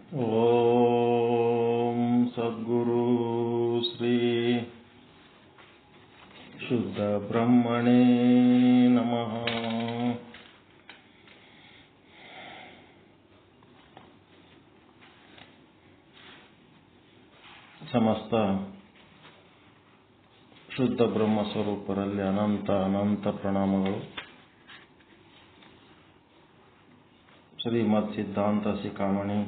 ಓಂ ಸದ್ಗುರು ಶ್ರೀ ಶುದ್ಧ ಬ್ರಹ್ಮಣೇ ನಮಃ. ಸಮಸ್ತ ಶುದ್ಧ ಬ್ರಹ್ಮ ಸ್ವರೂಪರಲ್ಲಿ ಅನಂತ ಅನಂತ ಪ್ರಣಾಮಗಳು. ಶ್ರೀಮದ್ ಸಿದ್ಧಾಂತ ಶಿಖಾಮಣಿ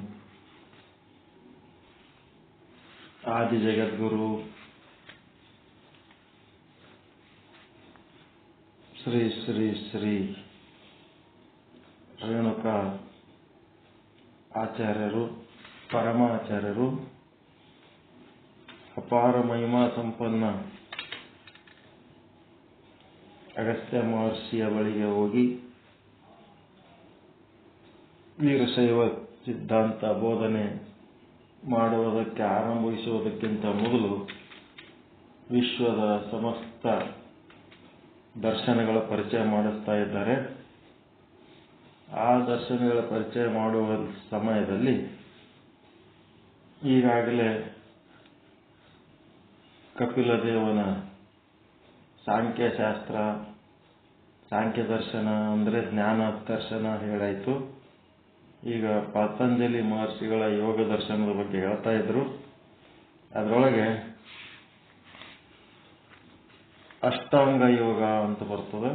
ಆದಿ ಜಗದ್ಗುರು ಶ್ರೀ ಶ್ರೀ ಶ್ರೀ ರೇಣುಕಾ ಆಚಾರ್ಯರು, ಪರಮಾಚಾರ್ಯರು, ಅಪಾರ ಮಹಿಮಾ ಸಂಪನ್ನ ಅಗಸ್ತ್ಯ ಮಹರ್ಷಿಯ ಬಳಿಗೆ ಹೋಗಿ ವೀರಶೈವ ಸಿದ್ಧಾಂತ ಬೋಧನೆ ಮಾಡುವುದಕ್ಕೆ ಆರಂಭಿಸುವುದಕ್ಕಿಂತ ಮೊದಲು ವಿಶ್ವದ ಸಮಸ್ತ ದರ್ಶನಗಳ ಪರಿಚಯ ಮಾಡಿಸ್ತಾ ಇದ್ದಾರೆ. ಆ ದರ್ಶನಗಳ ಪರಿಚಯ ಮಾಡುವ ಸಮಯದಲ್ಲಿ ಈಗಾಗಲೇ ಕಪಿಲ ದೇವನ ಸಾಂಖ್ಯಶಾಸ್ತ್ರ, ಸಾಂಖ್ಯ ದರ್ಶನ ಅಂದರೆ ಜ್ಞಾನ ದರ್ಶನ ಹೇಳಾಯಿತು. ಈಗ ಪತಂಜಲಿ ಮಹರ್ಷಿಗಳ ಯೋಗ ದರ್ಶನದ ಬಗ್ಗೆ ಹೇಳ್ತಾ ಇದ್ರು. ಅದರೊಳಗೆ ಅಷ್ಟಾಂಗ ಯೋಗ ಅಂತ ಬರ್ತದೆ.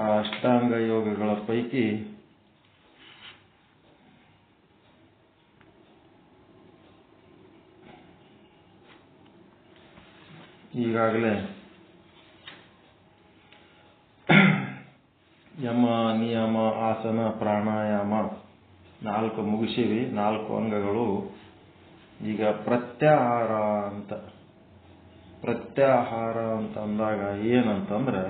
ಆ ಅಷ್ಟಾಂಗ ಯೋಗಗಳ ಪೈಕಿ ಈಗಾಗಲೇ ಯಮ, ನಿಯಮ, ಆಸನ, ಪ್ರಾಣಾಯಾಮ 4 ಮುಗಿಸಿವಿ. 4 ಅಂಗಗಳು. ಈಗ ಪ್ರತ್ಯಾಹಾರ ಅಂತ ಅಂದಾಗ ಏನಂತಂದ್ರೆ,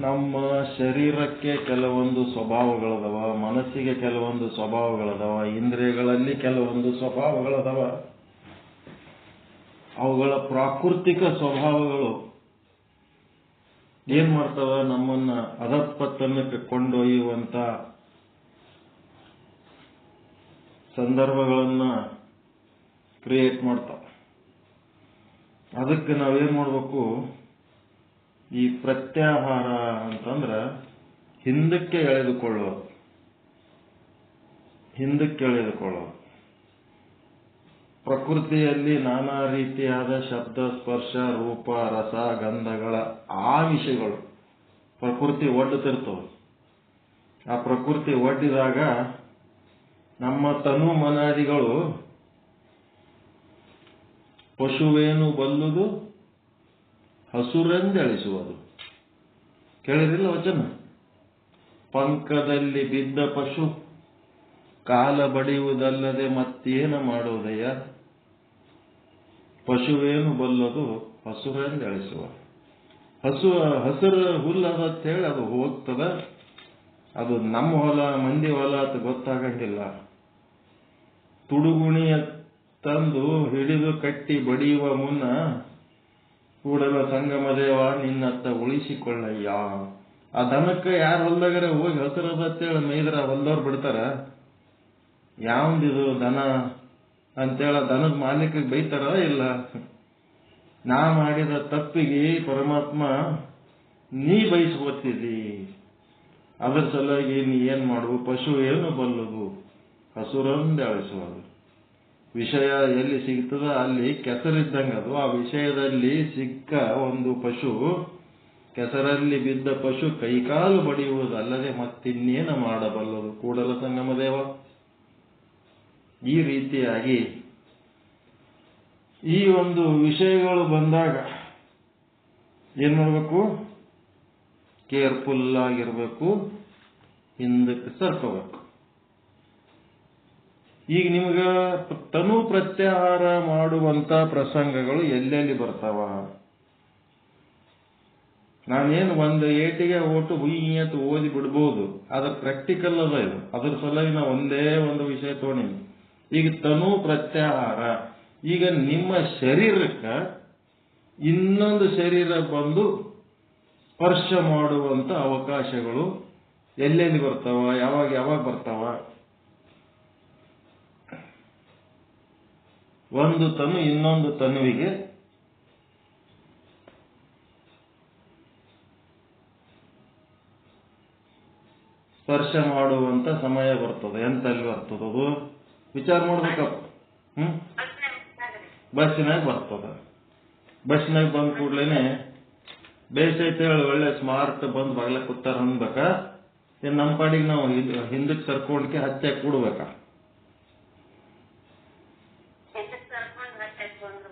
ನಮ್ಮ ಶರೀರಕ್ಕೆ ಕೆಲವೊಂದು ಸ್ವಭಾವಗಳದವ, ಮನಸ್ಸಿಗೆ ಕೆಲವೊಂದು ಸ್ವಭಾವಗಳದವ, ಇಂದ್ರಿಯಗಳಲ್ಲಿ ಕೆಲವೊಂದು ಸ್ವಭಾವಗಳದವ. ಅವುಗಳ ಪ್ರಾಕೃತಿಕ ಸ್ವಭಾವಗಳು ಏನ್ ಮಾಡ್ತಾವ, ನಮ್ಮನ್ನ ಅಧಃಪತನಕ್ಕೆ ಕೊಂಡೊಯ್ಯುವಂತ ಸಂದರ್ಭಗಳನ್ನ ಕ್ರಿಯೇಟ್ ಮಾಡ್ತಾವ. ಅದಕ್ಕೆ ನಾವೇನ್ ಮಾಡ್ಬೇಕು, ಈ ಪ್ರತ್ಯಾಹಾರ ಅಂತಂದ್ರ ಹಿಂದಕ್ಕೆ ಎಳೆದುಕೊಳ್ಳೋದು. ಪ್ರಕೃತಿಯಲ್ಲಿ ನಾನಾ ರೀತಿಯಾದ ಶಬ್ದ, ಸ್ಪರ್ಶ, ರೂಪ, ರಸ, ಗಂಧಗಳ ಆಮಿಷಗಳು ಪ್ರಕೃತಿ ಒಡ್ಡುತ್ತಿರ್ತವೆ. ಆ ಪ್ರಕೃತಿ ಒಡ್ಡಿದಾಗ ನಮ್ಮ ತನು ಮನಾದಿಗಳು ಪಶುವೇನು ಬಲ್ಲುದು ಹಸುರೆಂದೆಳಿಸುವುದು. ಕೇಳಿರಿಲ್ಲ ವಚನ? ಪಂಕದಲ್ಲಿ ಬಿದ್ದ ಪಶು ಕಾಲ ಬಡಿಯುವುದಲ್ಲದೆ ಮತ್ತೇನು ಮಾಡುವುದಯ್ಯ, ಪಶುವೇನು ಬಲ್ಲದು ಹಸುರೆಂದೆಳಿಸುವ. ಹಸಿರು ಹುಲ್ಲದಂತ ಹೇಳಿ ಅದು ಹೋಗ್ತದ. ಅದು ನಮ್ಮ ಹೊಲ, ಮಂದಿ ಹೊಲ ಅಂತ ಗೊತ್ತಾಗಂಗಿಲ್ಲ. ತುಡುಗುಣಿಯ ತಂದು ಹಿಡಿದು ಕಟ್ಟಿ ಬಡಿಯುವ ಮುನ್ನ ಕೂಡಲ ಸಂಗಮ ದೇವ ನಿನ್ನತ್ತ ಉಳಿಸಿಕೊಳ್ಳಯ್ಯ. ಆ ದನಕ್ಕೆ ಯಾರ ಹೊಲ್ದಾಗರೆ ಹೋಗಿ ಹಸಿರದಂತೇಳಿ ಮೇಯ್ದ್ರ ಹೊಲ್ದವ್ರು ಬಿಡ್ತಾರ? ಯಾವಂದಿದು ದನ ಅಂತೇಳ ದನದ ಮಾಲೀಕರಿಗೆ ಬೈತಾರ? ಇಲ್ಲ. ನಾ ಮಾಡಿದ ತಪ್ಪಿಗೆ ಪರಮಾತ್ಮ ನೀ ಬಯಸ್ಕೊತಿದ್ದಿ. ಅದರ ಸಲುವಾಗಿ ನೀ ಏನ್ ಮಾಡುವು, ಪಶು ಏನು ಬಲ್ಲದು ಹಸುರಂದೆಳಿಸುವುದು. ವಿಷಯ ಎಲ್ಲಿ ಸಿಗ್ತದ ಅಲ್ಲಿ ಕೆಸರಿದ್ದಂಗ ಅದು. ಆ ವಿಷಯದಲ್ಲಿ ಸಿಕ್ಕ ಒಂದು ಪಶು, ಕೆಸರಲ್ಲಿ ಬಿದ್ದ ಪಶು ಕೈಕಾಲು ಬಡಿಯುವುದಲ್ಲದೆ ಮತ್ತಿನ್ನೇನು ಮಾಡಬಲ್ಲದು ಕೂಡಲ ಸಂಗಮ ದೇವ. ಈ ರೀತಿಯಾಗಿ ಈ ಒಂದು ವಿಷಯಗಳು ಬಂದಾಗ ಏನ್ ಮಾಡಬೇಕು, ಕೇರ್ಫುಲ್ ಆಗಿರ್ಬೇಕು, ಹಿಂದಕ್ಕೆ ಸರ್ಕೋಬೇಕು. ಈಗ ನಿಮ್ಗ ತನು ಪ್ರತ್ಯಾಹಾರ ಮಾಡುವಂತ ಪ್ರಸಂಗಗಳು ಎಲ್ಲೆಲ್ಲಿ ಬರ್ತಾವ? ನಾನೇನು ಒಂದು ಏಟಿಗೆ ಓಟು ಹುಯ್ಯಂತ ಓದಿ ಬಿಡ್ಬೋದು, ಅದ್ರ ಪ್ರಾಕ್ಟಿಕಲ್ ಅದ ಇದು. ಅದ್ರ ಸಲುವಾಗಿ ನಾ ಒಂದೇ ಒಂದು ವಿಷಯ ತಗೊಂಡಿನಿ. ಈಗ ತನು ಪ್ರತ್ಯಾಹಾರ, ಈಗ ನಿಮ್ಮ ಶರೀರಕ್ಕೆ ಇನ್ನೊಂದು ಶರೀರ ಬಂದು ಸ್ಪರ್ಶ ಮಾಡುವಂತ ಅವಕಾಶಗಳು ಎಲ್ಲೆಲ್ಲಿ ಬರ್ತಾವ, ಯಾವಾಗ ಯಾವಾಗ ಬರ್ತಾವ. ಒಂದು ತನು ಇನ್ನೊಂದು ತನುವಿಗೆ ಸ್ಪರ್ಶ ಮಾಡುವಂತ ಸಮಯ ಬರ್ತದೆ. ಎಂತಲ್ಲಿ ಬರ್ತದದು ವಿಚಾರ ಮಾಡ್ಬೇಕಪ್ಪ. ಬಸ್ಸಿನಾಗ ಬರ್ತದ. ಬಸ್ಸಿನಾಗ ಬಂದ ಕೂಡ್ಲೇನೆ ಬೇಸೈತೆ ಹೇಳಿ ಒಳ್ಳೆ ಸ್ಮಾರ್ಟ್ ಬಂದ್ ಬಾಗ್ಲ ಕೂತಾರ ಅನ್ಬೇಕ. ನಮ್ಮ ಪಾಡಿಗೆ ನಾವು ಹಿಂದಕ್ಕೆ ಸರ್ಕೊಂಡ್ಕೆ ಹಚ್ಚೆ ಕೂಡ್ಬೇಕ.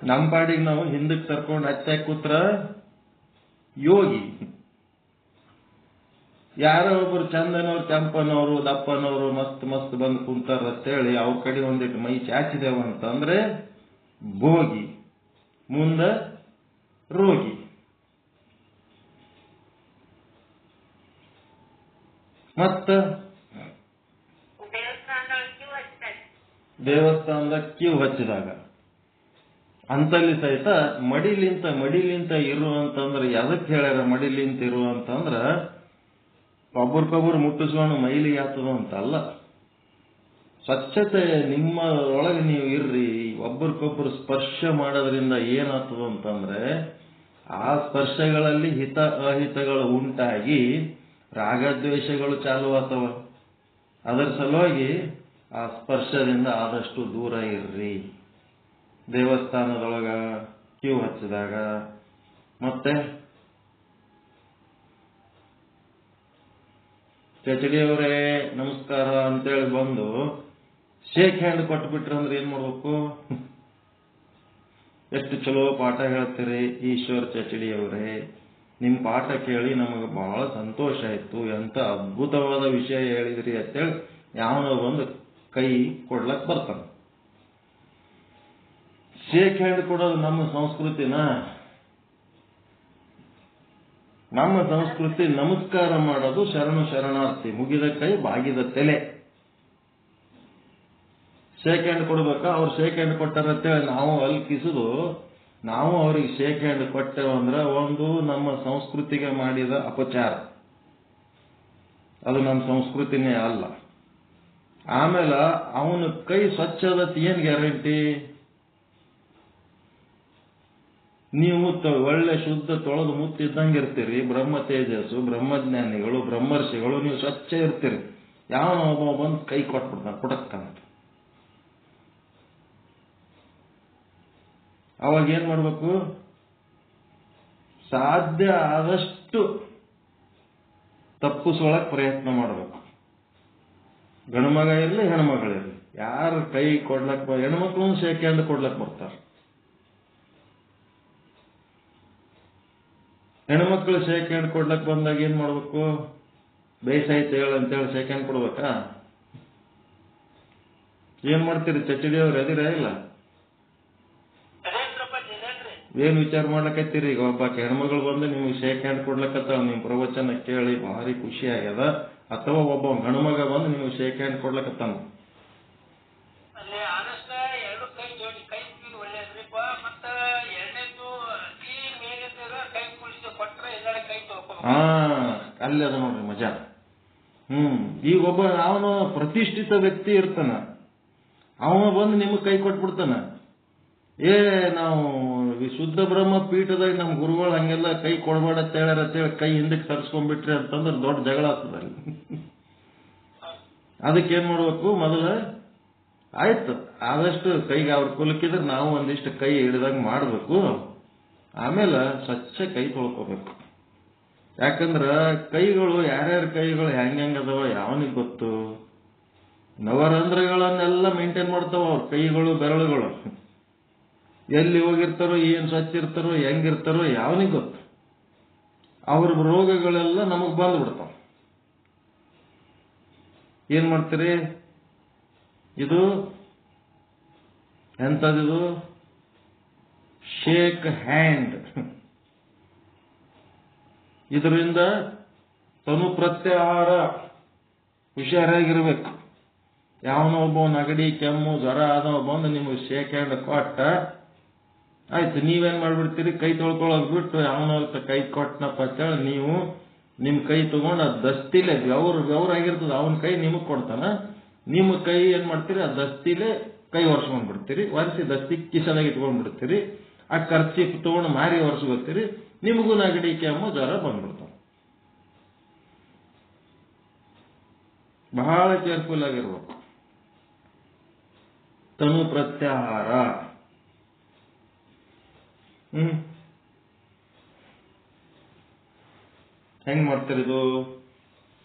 ನಮ್ಮ ಪಾಡಿಗೆ ನಾವು ಹಿಂದಕ್ಕೆ ಸರ್ಕೊಂಡು ಹಚ್ಚೆ ಕೂತ್ರ ಯೋಗಿ. ಯಾರೋ ಒಬ್ರು ಚಂದನವ್ರು, ಕೆಂಪನವರು, ದಪ್ಪನವರು ಮಸ್ತ್ ಮಸ್ತ್ ಬಂದು ಕುಂತಾರ ಅಂತೇಳಿ ಅವ್ರ ಕಡೆ ಒಂದಿಟ್ಟು ಮೈ ಚಾಚಿದೇವ ಅಂತಂದ್ರೆ ಭೋಗಿ, ಮುಂದ ರೋಗಿ. ಮತ್ತ ದೇವಸ್ಥಾನದ ಕ್ಯೂ ಹಚ್ಚಿದಾಗ ಅಂತಲ್ಲಿ ಸಹಿತ ಮಡಿಲಿಂತ ಇರು ಅಂತಂದ್ರೆ ಎದಕ್ಕೆ ಹೇಳ್ಯಾರ ಮಡಿಲಿಂತ ಇರು ಅಂತಂದ್ರ ಒಬ್ಬರಿಗೊಬ್ಬರು ಮುಟ್ಟಿಸ್ಕೊಂಡು ಮೈಲಿಗೆ ಆಗ್ತದ ಅಂತಲ್ಲ. ಸ್ವಚ್ಛತೆ ನಿಮ್ಮ ಒಳಗೆ ನೀವು ಇರ್ರಿ. ಒಬ್ಬರಿಗೊಬ್ಬರು ಸ್ಪರ್ಶ ಮಾಡೋದ್ರಿಂದ ಏನಾಗ್ತದ ಅಂತಂದ್ರೆ ಆ ಸ್ಪರ್ಶಗಳಲ್ಲಿ ಹಿತ ಅಹಿತಗಳು ಉಂಟಾಗಿ ರಾಗದ್ವೇಷಗಳು ಚಾಲು ಆಗ್ತವ. ಅದರ ಸಲುವಾಗಿ ಆ ಸ್ಪರ್ಶದಿಂದ ಆದಷ್ಟು ದೂರ ಇರ್ರಿ. ದೇವಸ್ಥಾನದೊಳಗ ಕ್ಯೂ ಹಚ್ಚಿದಾಗ ಮತ್ತೆ ಚಚಡಿಯವರೇ ನಮಸ್ಕಾರ ಅಂತೇಳಿ ಬಂದು ಶೇಕ್ ಹ್ಯಾಂಡ್ ಕೊಟ್ಬಿಟ್ರಂದ್ರೆ ಏನ್ ಮಾಡ್ಬೇಕು? ಎಷ್ಟು ಚಲೋ ಪಾಠ ಹೇಳ್ತೀರಿ ಈಶ್ವರ್ ಚಚಡಿಯವರೇ, ನಿಮ್ ಪಾಠ ಕೇಳಿ ನಮಗೆ ಬಹಳ ಸಂತೋಷ ಆಯ್ತು, ಎಂತ ಅದ್ಭುತವಾದ ವಿಷಯ ಹೇಳಿದ್ರಿ ಅಂತೇಳಿ ಯಾವನೋ ಒಂದು ಕೈ ಕೊಡ್ಲಕ್ ಬರ್ತಾನ. ಶೇಕ್ ಹ್ಯಾಂಡ್ ಕೊಡೋದು ನಮ್ಮ ಸಂಸ್ಕೃತಿನ? ನಮ್ಮ ಸಂಸ್ಕೃತಿ ನಮಸ್ಕಾರ ಮಾಡೋದು ಶರಣು ಶರಣಾರ್ಥಿ, ಮುಗಿದ ಕೈ ಬಾಗಿದ ತಲೆ. ಶೇಕ್ ಹ್ಯಾಂಡ್ ಕೊಡ್ಬೇಕಾ? ಅವ್ರು ಶೇಕ್ ಹ್ಯಾಂಡ್ ಕೊಟ್ಟಾರಂತೇಳಿ ನಾವು ಅಲ್ಲಿ ಕಿಸುದು, ನಾವು ಅವ್ರಿಗೆ ಶೇಕ್ ಹ್ಯಾಂಡ್ ಕೊಟ್ಟೇವಂದ್ರ ಒಂದು ನಮ್ಮ ಸಂಸ್ಕೃತಿಗೆ ಮಾಡಿದ ಅಪಚಾರ. ಅದು ನಮ್ಮ ಸಂಸ್ಕೃತಿನೇ ಅಲ್ಲ. ಆಮೇಲೆ ಅವನ ಕೈ ಸ್ವಚ್ಛದತ್ ಏನ್ ಗ್ಯಾರಂಟಿ? ನೀವು ಒಳ್ಳೆ ಶುದ್ಧ ತೊಳೆದು ಮುತ್ತಿದ್ದಂಗೆ ಇರ್ತೀರಿ. ಬ್ರಹ್ಮ ತೇಜಸ್ಸು, ಬ್ರಹ್ಮಜ್ಞಾನಿಗಳು, ಬ್ರಹ್ಮರ್ಷಿಗಳು, ನೀವು ಸ್ವಚ್ಛ ಇರ್ತೀರಿ. ಯಾವ ಒಬ್ಬ ಬಂದು ಕೈ ಕೊಟ್ಬಿಡ್ತಾನೆ ಕೊಡಕ್ಕಂತ. ಅವಾಗ ಏನ್ ಮಾಡ್ಬೇಕು? ಸಾಧ್ಯ ಆದಷ್ಟು ತಪ್ಪಿಸೋಳಕ್ ಪ್ರಯತ್ನ ಮಾಡಬೇಕು. ಗಂಡುಮಗ ಇರಲಿ ಹೆಣ್ಮಗಳಿರ್ಲಿ, ಯಾರು ಕೈ ಕೊಡ್ಲಕ್ ಹೆಣ್ಮಕ್ಳು ಶೇಕ್ ಹ್ಯಾಂಡ್ ಕೊಡ್ಲಕ್ ಬರ್ತಾರೆ. ಹೆಣ್ಮಕ್ಳು ಶೇಕ್ ಹ್ಯಾಂಡ್ ಕೊಡ್ಲಕ್ ಬಂದಾಗ ಏನ್ ಮಾಡ್ಬೇಕು? ಬೇಸಾಯ್ತು ಅಂತೇಳಿ ಶೇಕ್ ಹ್ಯಾಂಡ್ ಕೊಡ್ಬೇಕಾ? ಏನ್ ಮಾಡ್ತೀರಿ? ಚಚಡಿಯವ್ರು ಎದಿರ ಇಲ್ಲ? ಏನ್ ವಿಚಾರ ಮಾಡ್ಲಕತ್ತೀರಿ? ಈಗ ಒಬ್ಬ ಹೆಣ್ಮಗಳು ಬಂದು ನಿಮ್ಗೆ ಶೇಕ್ ಹ್ಯಾಂಡ್ ಕೊಡ್ಲಕತ್ತಾಳ, ನಿಮ್ ಪ್ರವಚನ ಕೇಳಿ ಭಾರಿ ಖುಷಿ ಆಗ್ಯದ. ಅಥವಾ ಒಬ್ಬ ಗಂಡುಮಗ ಬಂದು ನಿಮ್ಗೆ ಶೇಕ್ ಹ್ಯಾಂಡ್ ಕೊಡ್ಲಕತ್ತಾನ. ಅಲ್ಲಿ ಅದ ನೋಡ್ರಿ ಮಜಾ. ಈಗ ಒಬ್ಬ ಅವನು ಪ್ರತಿಷ್ಠಿತ ವ್ಯಕ್ತಿ ಇರ್ತಾನ, ಅವನು ಬಂದು ನಿಮಗೆ ಕೈ ಕೊಟ್ಬಿಡ್ತಾನ. ನಾವು ಶುದ್ಧ ಬ್ರಹ್ಮ ಪೀಠದಾಗ ನಮ್ಮ ಗುರುಗಳು ಹಂಗೆಲ್ಲ ಕೈ ಕೊಡ್ಬೇಡ ಅಂತ ಹೇಳಿ ಕೈ ಹಿಂದಕ್ಕೆ ತರ್ಸ್ಕೊಂಡ್ಬಿಟ್ರಿ ಅಂತಂದ್ರೆ ದೊಡ್ಡ ಜಗಳ ಆಗ್ತದ ಅಲ್ಲಿ. ಅದಕ್ಕೆ ಏನ್ ಮಾಡ್ಬೇಕು? ಮೊದಲ ಆಯ್ತು ಆದಷ್ಟು ಕೈಗೆ ಅವ್ರ ಕುಲುಕಿದ್ರೆ ನಾವು ಒಂದಿಷ್ಟು ಕೈ ಹಿಡಿದಂಗ ಮಾಡ್ಬೇಕು. ಆಮೇಲೆ ಸ್ವಚ್ಛ ಕೈ ತೊಳ್ಕೋಬೇಕು. ಯಾಕಂದ್ರ ಕೈಗಳು ಯಾರ್ಯಾರ ಕೈಗಳು ಹೆಂಗದವ ಯಾವನಿಗೆ ಗೊತ್ತು? ನವರಂಧ್ರಗಳನ್ನೆಲ್ಲ ಮೇಂಟೈನ್ ಮಾಡ್ತಾವ ಅವ್ರ ಕೈಗಳು, ಬೆರಳುಗಳು. ಎಲ್ಲಿ ಹೋಗಿರ್ತಾರೋ, ಏನ್ ಸ್ವಚ್ಛ ಇರ್ತಾರೋ, ಹೆಂಗಿರ್ತಾರೋ ಯಾವನಿಗೆ ಗೊತ್ತು? ಅವ್ರ ರೋಗಗಳೆಲ್ಲ ನಮಗ್ ಬಂದ್ಬಿಡ್ತಾವ. ಏನ್ ಮಾಡ್ತೀರಿ? ಇದು ಎಂತದಿದು? Shake hand. ಇದರಿಂದ ತನು ಪ್ರತ್ಯಾಹಾರ. ಹುಷಾರಾಗಿರ್ಬೇಕು. ಯಾವನೋ ಒಬ್ಬ ನೆಗಡಿ, ಕೆಮ್ಮು, ಜ್ವರ ಆದವ ಬಂದು ನಿಮಗೆ ಶೇಕ್ ಹ್ಯಾಂಡ್ ಕೊಟ್ಟ ಆಯ್ತು, ನೀವೇನ್ ಮಾಡ್ಬಿಡ್ತೀರಿ? ಕೈ ತೊಳ್ಕೊಳ್ಳೋದು ಬಿಟ್ಟು ಅವನ ಕೈ ಕೊಟ್ಟನಪ್ಪ ಅಂತೇಳಿ ನೀವು ನಿಮ್ ಕೈ ತಗೊಂಡು ಆ ದಸ್ತಿಲೆ ಬೆವರಾಗಿರ್ತದ, ಅವನ ಕೈ ನಿಮಗ್ ಕೊಡ್ತಾನ. ನಿಮ್ಮ ಕೈ ಏನ್ ಮಾಡ್ತೀರಿ, ಆ ದಸ್ತಿಲೆ ಕೈ ಒರೆಸ್ಕೊಂಡ್ ಬಿಡ್ತೀರಿ, ಒರೆಸಿ ದಸ್ತಿ ಕಿಸದಾಗ ಇಟ್ಕೊಂಡ್ಬಿಡ್ತೀರಿ. ಆ ಖರ್ಚಿ ತಗೊಂಡು ಮಾರಿ ಒರೆಸ್ಕೊತೀರಿ, ನಿಮಗೂ ನೆಗಡಿ ಕೆಮ್ಮು ಜ್ವರ ಬಂದ್ಬಿಡ್ತಾವ. ಬಹಳ ಕೇರ್ಫುಲ್ ಆಗಿರ್ಬೇಕು. ತನು ಪ್ರತ್ಯಾಹಾರ ಹೆಂಗ್ ಮಾಡ್ತಿರೋದು?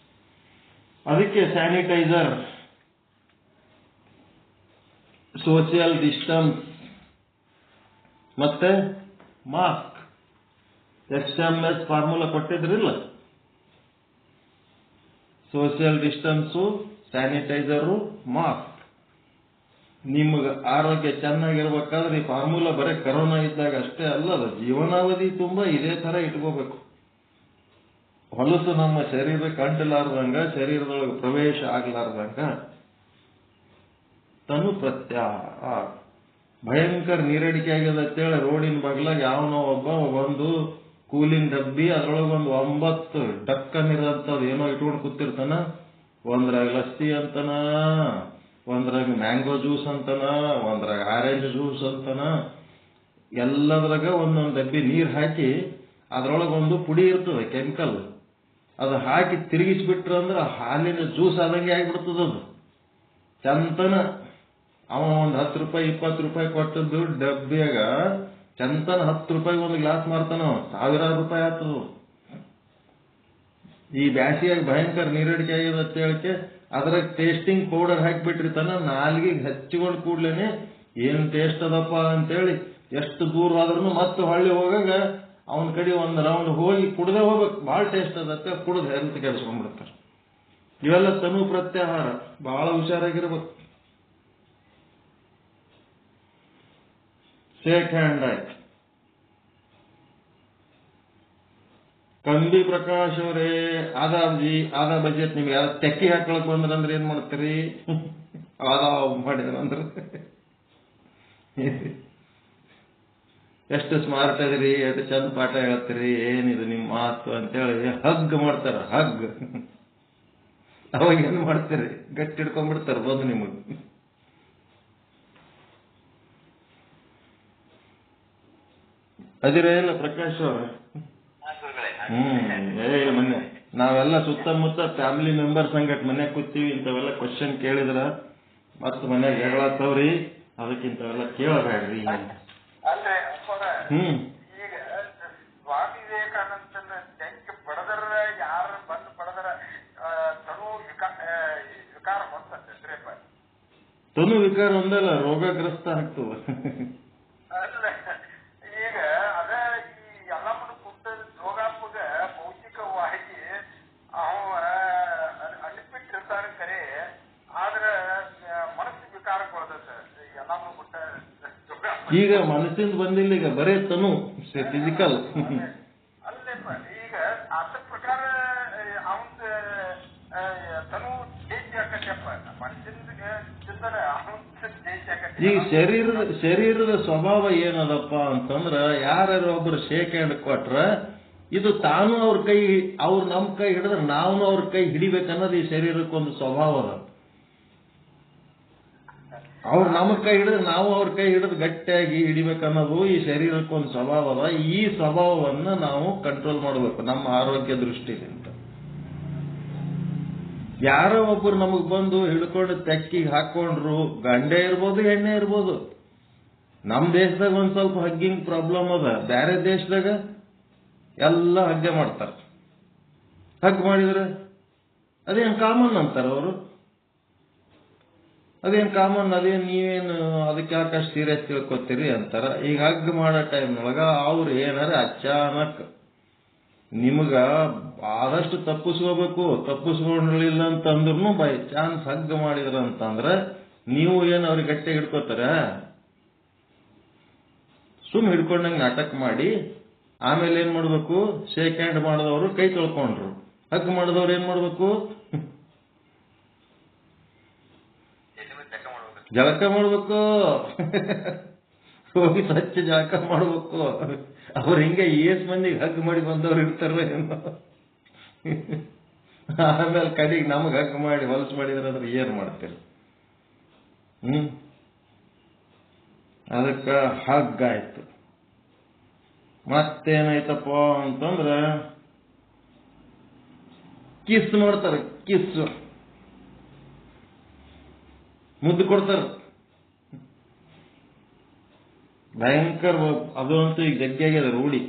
ಅದಕ್ಕೆ ಸ್ಯಾನಿಟೈಸರ್, ಸೋಷಿಯಲ್ ಡಿಸ್ಟನ್ಸ್ ಮತ್ತೆ ಮಾಸ್ಕ್, XMS ಫಾರ್ಮುಲಾ ಕೊಟ್ಟಿದ್ರಿಲ್ಲ. Social distance, sanitizer, mask. ನಿಮ್ಗೆ ಆರೋಗ್ಯ ಚೆನ್ನಾಗಿರ್ಬೇಕಾದ್ರೆ ಈ ಫಾರ್ಮುಲಾ ಬರೀ ಕರೋನಾ ಇದ್ದಾಗ ಅಷ್ಟೇ ಅಲ್ಲ, ಅದು ಜೀವನಾವಧಿ ತುಂಬಾ ಇದೇ ತರ ಇಟ್ಕೋಬೇಕು. ಹೊಲಸು ನಮ್ಮ ಶರೀರಕ್ಕೆ ಅಂಟಲಾರ್ದಂಗ, ಶರೀರದೊಳಗೆ ಪ್ರವೇಶ ಆಗ್ಲಾರ್ದಂಗ ತನು ಪ್ರತ್ಯಾಹಾರ. ಭಯಂಕರ ನೀರಡಿಕೆ ಆಗ್ಯದ ಅಂತೇಳಿ ರೋಡಿನ ಬಗ್ಲಾಗ ಯಾವನೋ ಒಬ್ಬ ಒಂದು ಕೂಲಿಂಗ್ ಡಬ್ಬಿ ಅದ್ರೊಳಗೊಂದು 9 ಡಕ್ಕನಿರಂತದ್ ಏನೋ ಇಟ್ಕೊಂಡು ಕೂತಿರ್ತಾನ. ಒಂದ್ರಾಗ ಲಸ್ಸಿ ಅಂತನ, ಒಂದ್ರಾಗ ಮ್ಯಾಂಗೋ ಜ್ಯೂಸ್ ಅಂತನ, ಒಂದ್ರಾಗ ಆರೆಂಜ್ ಜ್ಯೂಸ್ ಅಂತನ. ಎಲ್ಲದ್ರಾಗ ಒಂದೊಂದು ಡಬ್ಬಿ ನೀರ್ ಹಾಕಿ ಅದ್ರೊಳಗೊಂದು ಪುಡಿ ಇರ್ತದೆ ಕೆಮಿಕಲ್, ಅದು ಹಾಕಿ ತಿರುಗಿಸ್ಬಿಟ್ರಂದ್ರ ಹಾಲಿನ ಜ್ಯೂಸ್ ಆದಂಗೆ ಆಗ್ಬಿಡ್ತದ. ಅದು ಚಂತನ ಅವ ಒಂದ್ 10 ರೂಪಾಯಿ 20 ರೂಪಾಯಿ ಕೊಟ್ಟದ್ದು ಡಬ್ಬಿಯಾಗ ಚಂತನ 10 ರೂಪಾಯಿ ಒಂದು ಗ್ಲಾಸ್ ಮಾರ್ತಾನ, 1000 ರೂಪಾಯಿ ಆಗ್ತದ. ಈ ಬ್ಯಾಸಿಯಾಗಿ ಭಯಂಕರ ನೀರಡಿಕೆ ಆಗಿದೆ ಅಂತ ಹೇಳಿಕೆ ಅದ್ರಾಗ ಟೇಸ್ಟಿಂಗ್ ಪೌಡರ್ ಹಾಕಿಬಿಟ್ಟಿರ್ತಾನ. ನಾಲ್ಗಿಗೆ ಹಚ್ಚಿಕೊಂಡು ಕೂಡ್ಲೇನೆ ಏನ್ ಟೇಸ್ಟ್ ಅದಪ್ಪ ಅಂತೇಳಿ ಎಷ್ಟು ದೂರ ಆದ್ರೂ ಮತ್ತೆ ಹೊಳ್ಳಿ ಹೋಗಾಗ ಅವನ ಕಡೆ ಒಂದ್ ರೌಂಡ್ ಹೋಗಿ ಕುಡ್ದೆ ಹೋಗ್ಬೇಕು. ಬಹಳ ಟೇಸ್ಟ್ ಅದಕ್ಕೆ ಕುಡ್ದು ಹೆಲ್ತ್ ಕೆಡಿಸ್ಕೊಂಡ್ಬಿಡ್ತಾರೆ. ಇವೆಲ್ಲ ತನು ಪ್ರತ್ಯಾಹಾರ, ಬಹಳ ಹುಷಾರಾಗಿರ್ಬೇಕು. ಶೇಕ್ ಹ್ಯಾಂಡ್ ಆಯ್ತು. ಕಂಬಿ ಪ್ರಕಾಶ್ ಅವರೇ, ಆದಾಬ್ಜಿ, ಆದಾಬಜಿ ಅಂತ ನಿಮ್ಗೆ ಯಾರು ತೆಕ್ಕಿ ಹಾಕೊಳಕ್ ಬಂದ್ರಂದ್ರೆ ಏನ್ ಮಾಡ್ತೀರಿ? ಆದಾಬ್ ಮಾಡಿದ್ರಂದ್ರೆ ಎಷ್ಟು ಸ್ಮಾರ್ಟ್ ಅದ್ರಿ, ಎಷ್ಟು ಚಂದ ಪಾಠ ಹೇಳ್ತೀರಿ, ಏನಿದು ನಿಮ್ ಮಾತು ಅಂತೇಳಿ ಹಗ್ ಮಾಡ್ತಾರ. ಹಗ್ ಅವಾಗ ಏನ್ ಮಾಡ್ತೀರಿ? ಗಟ್ಟಿ ಹಿಡ್ಕೊಂಡ್ಬಿಡ್ತಾರ ಬಂದು ನಿಮಗ್. ಅದಿರೇ ಇಲ್ಲ ಪ್ರಕಾಶ್ ಅವ್ರ? ಮೊನ್ನೆ ನಾವೆಲ್ಲ ಸುತ್ತಮುತ್ತ ಫ್ಯಾಮಿಲಿ ಮೆಂಬರ್ಸ್ ಸಂಗಟ್ ಮನ್ಯಾಗ ಕೂತೀವಿ, ಇಂಥವೆಲ್ಲ ಕ್ವಶನ್ ಕೇಳಿದ್ರ ಮತ್ ಮನ್ಯಾಗ ಹೇಳತ್ತವ್ರಿ. ಅದಕ್ಕಿಂತವೆಲ್ಲ ಕೇಳಬೇಡ್ರಿ. ಈಗ ಸ್ವಾಮಿ ವಿವೇಕಾನಂದನ ಜಂಕ್ ಬಡದರ ಯಾರ ಬಂದು ಬಡದರ ತನು ವಿಕಾರ ಬಂತಂದ್ರೆ ತನು ವಿಕಾರ ಒಂದಲ್ಲ, ರೋಗಗ್ರಸ್ತ ಆಗ್ತವ. ಅಲ್ಲ ಈಗ ಅದ ಈ ಎಲ್ಲಮ್ಮನ ಕುಟ್ಟ ಜೋಗಾಪಗ ಭೌತಿಕವಾಗಿ ಅವ ಅನ್ಪಿಟ್ಟಿರ್ತಾನೆ ಕರೆ, ಆದ್ರೆ ಮನಸ್ಸು ವಿಕಾರಗೊಳ್ದತ್ತ ಎಲ್ಲಮ್ಮನ ಕುಟ್ಟ. ಈಗ ಮನಸ್ಸಿಂದ ಬಂದಿಲ್ಲ, ಈಗ ಬರೇ ತನು ಫಿಸಿಕಲ್. ಅಲ್ಲೇಪ್ಪ ಈಗ ಅದ ಪ್ರಕಾರ ಅವಂದ ತನು ದೇಶ ಆಕತ್ತಪ್ಪ, ಮನಸ್ಸಿಂದ ಚಿಂತನೆ ಅವನ್ ದೇಶ ಆಕತ್ತ. ಈಗ ಶರೀರದ ಸ್ವಭಾವ ಏನದಪ್ಪ ಅಂತಂದ್ರ, ಯಾರು ಒಬ್ರು ಶೇಕ್ ಹ್ಯಾಂಡ್ ಕೊಟ್ರ ಇದು ತಾನು ಅವ್ರು ನಮ್ ಕೈ ಹಿಡಿದ್ರೆ ನಾವು ಅವ್ರ ಕೈ ಹಿಡಿಬೇಕನ್ನೋದು ಈ ಶರೀರಕ್ಕೊಂದು ಸ್ವಭಾವ ಅದ. ಅವ್ರು ನಮ್ಮ ಕೈ ಹಿಡಿದ್ರೆ ನಾವು ಅವ್ರ ಕೈ ಹಿಡಿದು ಗಟ್ಟಿಯಾಗಿ ಹಿಡಿಬೇಕನ್ನೋದು ಈ ಶರೀರಕ್ಕೊಂದು ಸ್ವಭಾವ ಅದ. ಈ ಸ್ವಭಾವವನ್ನ ನಾವು ಕಂಟ್ರೋಲ್ ಮಾಡಬೇಕು ನಮ್ಮ ಆರೋಗ್ಯ ದೃಷ್ಟಿಯಿಂದ. ಯಾರೋ ಒಬ್ಬರು ನಮಗ್ ಬಂದು ಹಿಡ್ಕೊಂಡು ತೆಕ್ಕಿಗೆ ಹಾಕೊಂಡ್ರು, ಗಂಡೆ ಇರ್ಬೋದು ಹೆಣ್ಣೆ ಇರ್ಬೋದು. ನಮ್ ದೇಶದಾಗ ಒಂದ್ ಸ್ವಲ್ಪ ಹಗ್ಗಿಂಗ್ ಪ್ರಾಬ್ಲಮ್ ಅದ, ಬೇರೆ ದೇಶದಾಗ ಎಲ್ಲ ಹಗ್ಗೆ ಮಾಡ್ತಾರ. ಹಗ್ ಮಾಡಿದ್ರೆ ಅದೇನ್ ಕಾಮನ್ ಅಂತಾರ ಅವರು. ಅದೇನ್ ಕಾಮನ್, ಅದೇನ್ ನೀವೇನು ಅದಕ್ಕೆ ಯಾಕಷ್ಟು ಸೀರಿಯಸ್ ತಿಳ್ಕೊತೀರಿ ಅಂತಾರ. ಈಗ ಹಗ್ ಮಾಡೋ ಟೈಮ್ನೊಳಗ ಅವ್ರು ಏನಾರ ಅಚಾನಕ್ ನಿಮಗ ಆದಷ್ಟು ತಪ್ಪಿಸ್ಕೋಬೇಕು. ತಪ್ಪಿಸ್ಕೊಂಡಿಲ್ಲ ಅಂತಂದ್ರೂ ಬೈ ಚಾನ್ಸ್ ಹಗ್ ಮಾಡಿದ್ರ ಅಂತಂದ್ರ ನೀವು ಏನು ಅವ್ರಿಗೆ ಗಟ್ಟಿ ಹಿಡ್ಕೋತಾರ? ಸುಮ್ ಹಿಡ್ಕೊಂಡಂಗೆ ನಾಟಕ ಮಾಡಿ ಆಮೇಲೆ ಏನ್ ಮಾಡ್ಬೇಕು? ಶೇಕ್ ಹ್ಯಾಂಡ್ ಮಾಡಿದವರು ಕೈ ತೊಳ್ಕೊಂಡ್ರು, ಹಗ್ ಮಾಡಿದವ್ರು ಏನ್ ಮಾಡ್ಬೇಕು? ಜಳಕ ಮಾಡ್ಬೇಕು. ಹೋಗಿ ಸ್ವಚ್ಛ ಜಳಕ ಮಾಡ್ಬೇಕು. ಅವ್ರು ಹಿಂಗೆ ಏಸ್ ಮಂದಿಗೆ ಹಗ್ ಮಾಡಿ ಬಂದವ್ರು ಇರ್ತಾರ ಏನೋ. ಆಮೇಲೆ ಕಡೆಗೆ ನಮಗೆ ಹಗ್ಗ ಮಾಡಿ ಹೊಲಸು ಮಾಡಿದ್ರೆ ಅಂದ್ರೆ ಏನ್ ಮಾಡ್ತೀರಿ? ಅದಕ್ಕೆ ಹಗ್ಗಾಯ್ತು. ಮತ್ತೇನಾಯ್ತಪ್ಪ ಅಂತಂದ್ರ ಕಿಸ್ ಮಾಡ್ತಾರೆ. ಕಿಸ್ ಮುದ್ದು ಕೊಡ್ತಾರ. ಭಯಂಕರ ಅದು ಅಂತೂ ಈಗ ಜಗ್ಗಿಯಾಗ್ಯದ ರೂಢಿ.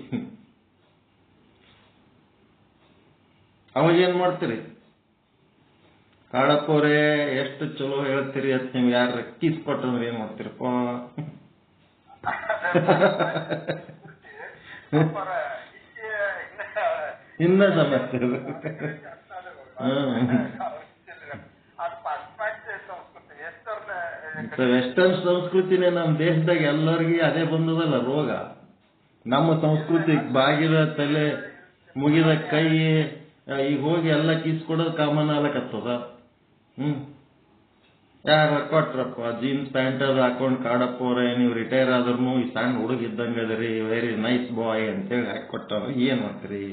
ಅವಾಗ ಏನ್ ಮಾಡ್ತೀರಿ? ಕಾಳಪ್ಪವ್ರೆ ಎಷ್ಟು ಚಲೋ ಹೇಳ್ತೀರಿ ಅಂತ ನಿಮ್ಗೆ ಯಾರ ಕಿಸ್ ಕೊಟ್ಟಂದ್ರೆ ಏನ್ ಮಾಡ್ತೀರಪ್ಪ? ಇನ್ನ ಸಮಸ್ಯೆ. ವೆಸ್ಟರ್ನ್ ಸಂಸ್ಕೃತಿನೇ ನಮ್ಮ ದೇಶದಾಗ ಎಲ್ಲರಿಗೂ ಅದೇ ಬಂದದಲ್ಲ ರೋಗ. ನಮ್ಮ ಸಂಸ್ಕೃತಿ ಬಾಗಿದ ತಲೆ ಮುಗಿದ ಕೈ ಈಗ ಹೋಗಿ ಎಲ್ಲ ಕಿಸ್ ಕೊಡೋದು ಕಾಮನ್ ಆಗ್ಲಕತ್ತದ. ಯಾರ ಕೊಟ್ರಪ್ಪ ಜೀನ್ಸ್ ಪ್ಯಾಂಟ್ ಅದು ಹಾಕೊಂಡು ಕಾಡಪ್ಪವ್ರೆ ನೀವು ರಿಟೈರ್ ಆದ್ರೂ ಈ ಸಣ್ಣ ಹುಡುಗ ಇದ್ದಂಗ ಅದರಿ, ವೆರಿ ನೈಸ್ ಬಾಯ್ ಅಂತೇಳಿ ಹಾಕಿ ಕೊಟ್ಟವ್ರು. ಏನ್ ಮಾಡ್ತೀರಿ?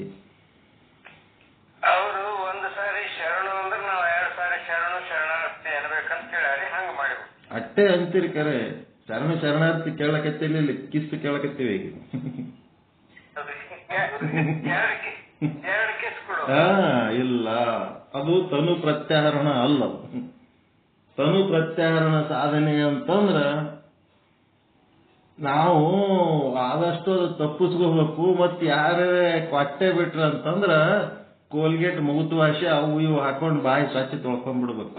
ಅವರು ಒಂದು ಸಾರಿ ಶರಣು ಅಂದ್ರೆ ನಾವು 2 ಸಾರಿ ಶರಣಾರ್ಥಿ ಅನ್ಬೇಕಂತ ಹೇಳಿ ಹಂಗ ಮಾಡಿ ಅಟ್ಟೆ ಅಂತೀರಿ. ಕರೆ ಶರಣಾರ್ಥಿ ಕೇಳಕತ್ತಿಲ್ಲ, ಕಿಸ್ ಕೇಳಕತ್ತೀವಿ ಈಗ. ಇಲ್ಲ, ಅದು ತನು ಪ್ರತ್ಯಾಹರಣ ಅಲ್ಲ. ತನು ಪ್ರತ್ಯಾಹರಣ ಸಾಧನೆ ಅಂತಂದ್ರ ನಾವು ಆದಷ್ಟು ಅದು ತಪ್ಪಿಸ್ಕೋಬೇಕು. ಮತ್ ಯಾರೇ ಕೊಟ್ಟೆ ಬಿಟ್ರ ಅಂತಂದ್ರ ಕೋಲ್ಗೇಟ್ ಮುಗುತವಾಸಿ ಅವು ಇವು ಹಾಕೊಂಡ್ ಬಾಯಿ ಸ್ವಚ್ಛ ತೊಳ್ಕೊಂಡ್ಬಿಡ್ಬೇಕು.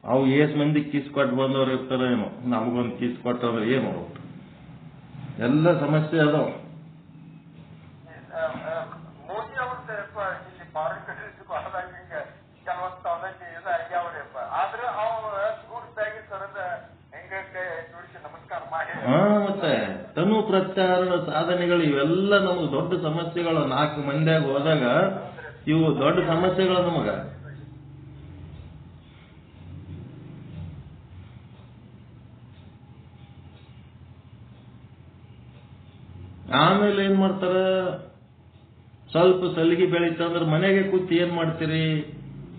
ಅವು ಏಸ್ ಮಂದಿ ಕಿಸ್ ಕೊಟ್ಟು ಬಂದವ್ರು ಇರ್ತಾರ ಏನೋ, ನಮಗೊಂದು ಕಿಸ್ ಕೊಟ್ಟಂದ್ರೆ ಏನ್ ಮಾಡ್ಬೇಕು? ಎಲ್ಲ ಸಮಸ್ಯೆ ಅದಾವ. ಮೋದಿ ಅವ್ರದ್ದು ಇಲ್ಲಿ ಫಾರಿನ್ ಕಂಟ್ರೀಸ್ ಕೆಲವೊಂದು ಅವಲಕ್ಕಿ ಆಗ್ಯಾವ್ರಿಪ್ಪ. ಆದ್ರೆ ಅವ್ರ ದೂರದಾಗಿ ಸರದ ಹೆಂಗ ಜೋಡಿಸಿ ನಮಸ್ಕಾರ ಮಾಡಿ. ಮತ್ತೆ ತನು ಪ್ರತ್ಯಾಹರಣ ಸಾಧನೆಗಳು ಇವೆಲ್ಲ ನಮ್ಗೆ ದೊಡ್ಡ ಸಮಸ್ಯೆಗಳು. 4 ಮಂದಿಯಾಗ ಹೋದಾಗ ಇವು ದೊಡ್ಡ ಸಮಸ್ಯೆಗಳು ನಮಗ. ಆಮೇಲೆ ಏನ್ ಮಾಡ್ತಾರ? ಸ್ವಲ್ಪ ಸಲಿಗೆ ಬೆಳೀತಂದ್ರೆ ಮನೆಗೆ ಕೂತಿ ಏನ್ ಮಾಡ್ತೀರಿ?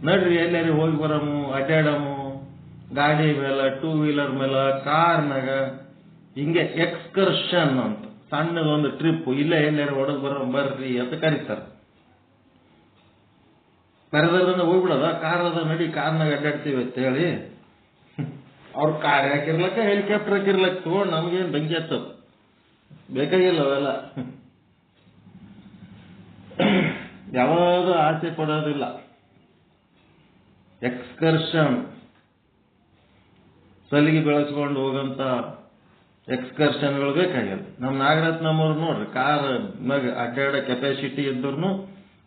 ನಡ್ರಿ ಎಲ್ಲಾರಿ ಹೋಗಿ ಬರಮು, ಅಡ್ಡಾಡಮು, ಗಾಡಿ ಮೇಲೆ, 2 ವೀಲರ್ ಮೇಲೆ, ಕಾರ್ನಾಗ, ಹಿಂಗೆ ಎಕ್ಸ್ಕರ್ಷನ್ ಅಂತ ಸಣ್ಣದೊಂದು ಟ್ರಿಪ್, ಇಲ್ಲೇ ಎಲ್ಲಾರು ಹೊಡೆದು ಬರ್ರಿ ಅಂತ ಕರೀತಾರ. ಕರೆದ್ರೆ ಹೋಗ್ಬಿಡದ, ಕಾರ್ ಅದ ನಡಿ ಕಾರ್ನಾಗ ಅಡ್ಡಾಡ್ತೀವಿ ಅಂತ ಹೇಳಿ ಅವ್ರ ಕಾರ್ ಹಾಕಿರ್ಲಕ್ಕ ಹೆಲಿಕಾಪ್ಟರ್ ಹಾಕಿರ್ಲಕ್ಕ ತಗೊಂಡು ನಮ್ಗೇನ್ ಬೆಂಕಿ ಹತ್ತದ ಬೇಕಾಗಿಲ್ಲ. ಅವೆಲ್ಲ ಯಾವುದು ಆಸೆ ಪಡೋದಿಲ್ಲ. ಎಕ್ಸ್ಕರ್ಷನ್ ಸಲಿಗೆ ಬೆಳೆಸ್ಕೊಂಡು ಹೋಗಂತ ಎಕ್ಸ್ಕರ್ಷನ್ಗಳು ಬೇಕಾಗ್ಯದ. ನಮ್ಮ ನಾಗರತ್ನಮ್ಮವ್ರು ನೋಡ್ರಿ, ಕಾರ್ ಅಡ್ಡಾಡೋ ಕೆಪಾಸಿಟಿ ಇದ್ರು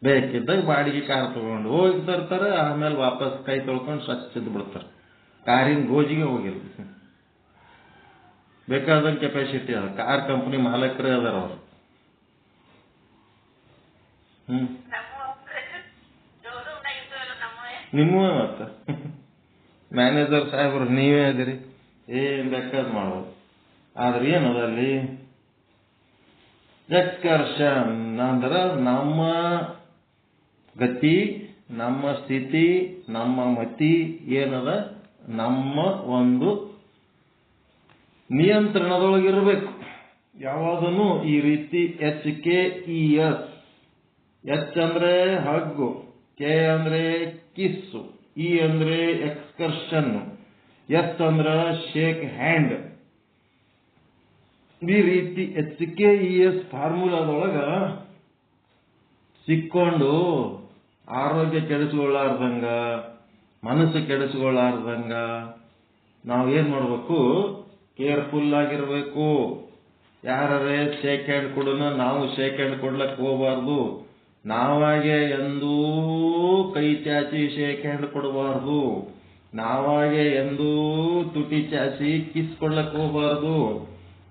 ಬೇಕಿದ್ದಾಗ ಬಾಡಿಗೆ ಕಾರ್ ತಗೊಂಡು ಹೋಗಿ ತರ್ತಾರೆ. ಆಮೇಲೆ ವಾಪಸ್ ಕೈ ತೊಳ್ಕೊಂಡು ಸ್ವಚ್ಛದ ಬಿಡ್ತಾರೆ. ಕಾರಿನ ಗೋಜಿಗೆ ಹೋಗಿಲ್ಲ. ಬೇಕಾದಂಗೆ ಕೆಪಾಸಿಟಿ ಅದ. ಕಾರ್ ಕಂಪನಿ ಮಾಲಕರೇ ಅದಾರ ಅವರು. ನಿಮ್ಮವೇ ಮತ್ತ ಮ್ಯಾನೇಜರ್ ಸಾಹೇಬ್ರು ನೀವೇ ಅದಿರಿ, ಏನ್ ಬೇಕಾದ್ ಮಾಡೋದು. ಆದ್ರೆ ಏನದಲ್ಲಿ ಎಕ್ಸ್ಕರ್ಷನ್ ಅಂದ್ರ ನಮ್ಮ ಗತಿ, ನಮ್ಮ ಸ್ಥಿತಿ, ನಮ್ಮ ಮತಿ ಏನದ ನಮ್ಮ ಒಂದು ನಿಯಂತ್ರಣದೊಳಗಿರ್ಬೇಕು. ಯಾವಾಗನು ಈ ರೀತಿ HKES. ಎಚ್ ಅಂದ್ರೆ ಹಗ್ಗು, ಕೆ ಅಂದ್ರೆ ಕಿಸ್ಸು, ಇ ಅಂದ್ರೆ ಎಕ್ಸ್ಕರ್ಷನ್, ಎಸ್ ಅಂದ್ರ ಶೇಕ್ ಹ್ಯಾಂಡ್. ಈ ರೀತಿ HKES ಫಾರ್ಮುಲಾದೊಳಗ ಸಿಕ್ಕೊಂಡು ಆರೋಗ್ಯ ಕೆಡಿಸ್ಕೊಳ್ಳಾರ್ದಂಗ, ಮನಸ್ಸು ಕೆಡಿಸ್ಕೊಳ್ಳಾರ್ದಂಗ ನಾವೇನ್ ಮಾಡ್ಬೇಕು? ಕೇರ್ಫುಲ್ ಆಗಿರ್ಬೇಕು. ಯಾರೇ ಶೇಕ್ ಹ್ಯಾಂಡ್ ಕೊಡೋಣ, ನಾವು ಶೇಕ್ ಹ್ಯಾಂಡ್ ಕೊಡ್ಲಕ್ ಹೋಗಬಾರ್ದು. ನಾವಾಗೆ ಎಂದೂ ಕೈ ಚಾಚಿ ಶೇಕ್ ಹ್ಯಾಂಡ್ ಕೊಡಬಾರ್ದು. ನಾವಾಗೆ ಎಂದೂ ತುಟಿ ಚಾಚಿ ಕಿಸ್ ಕೊಡ್ಲಕ್ ಹೋಗಬಾರ್ದು.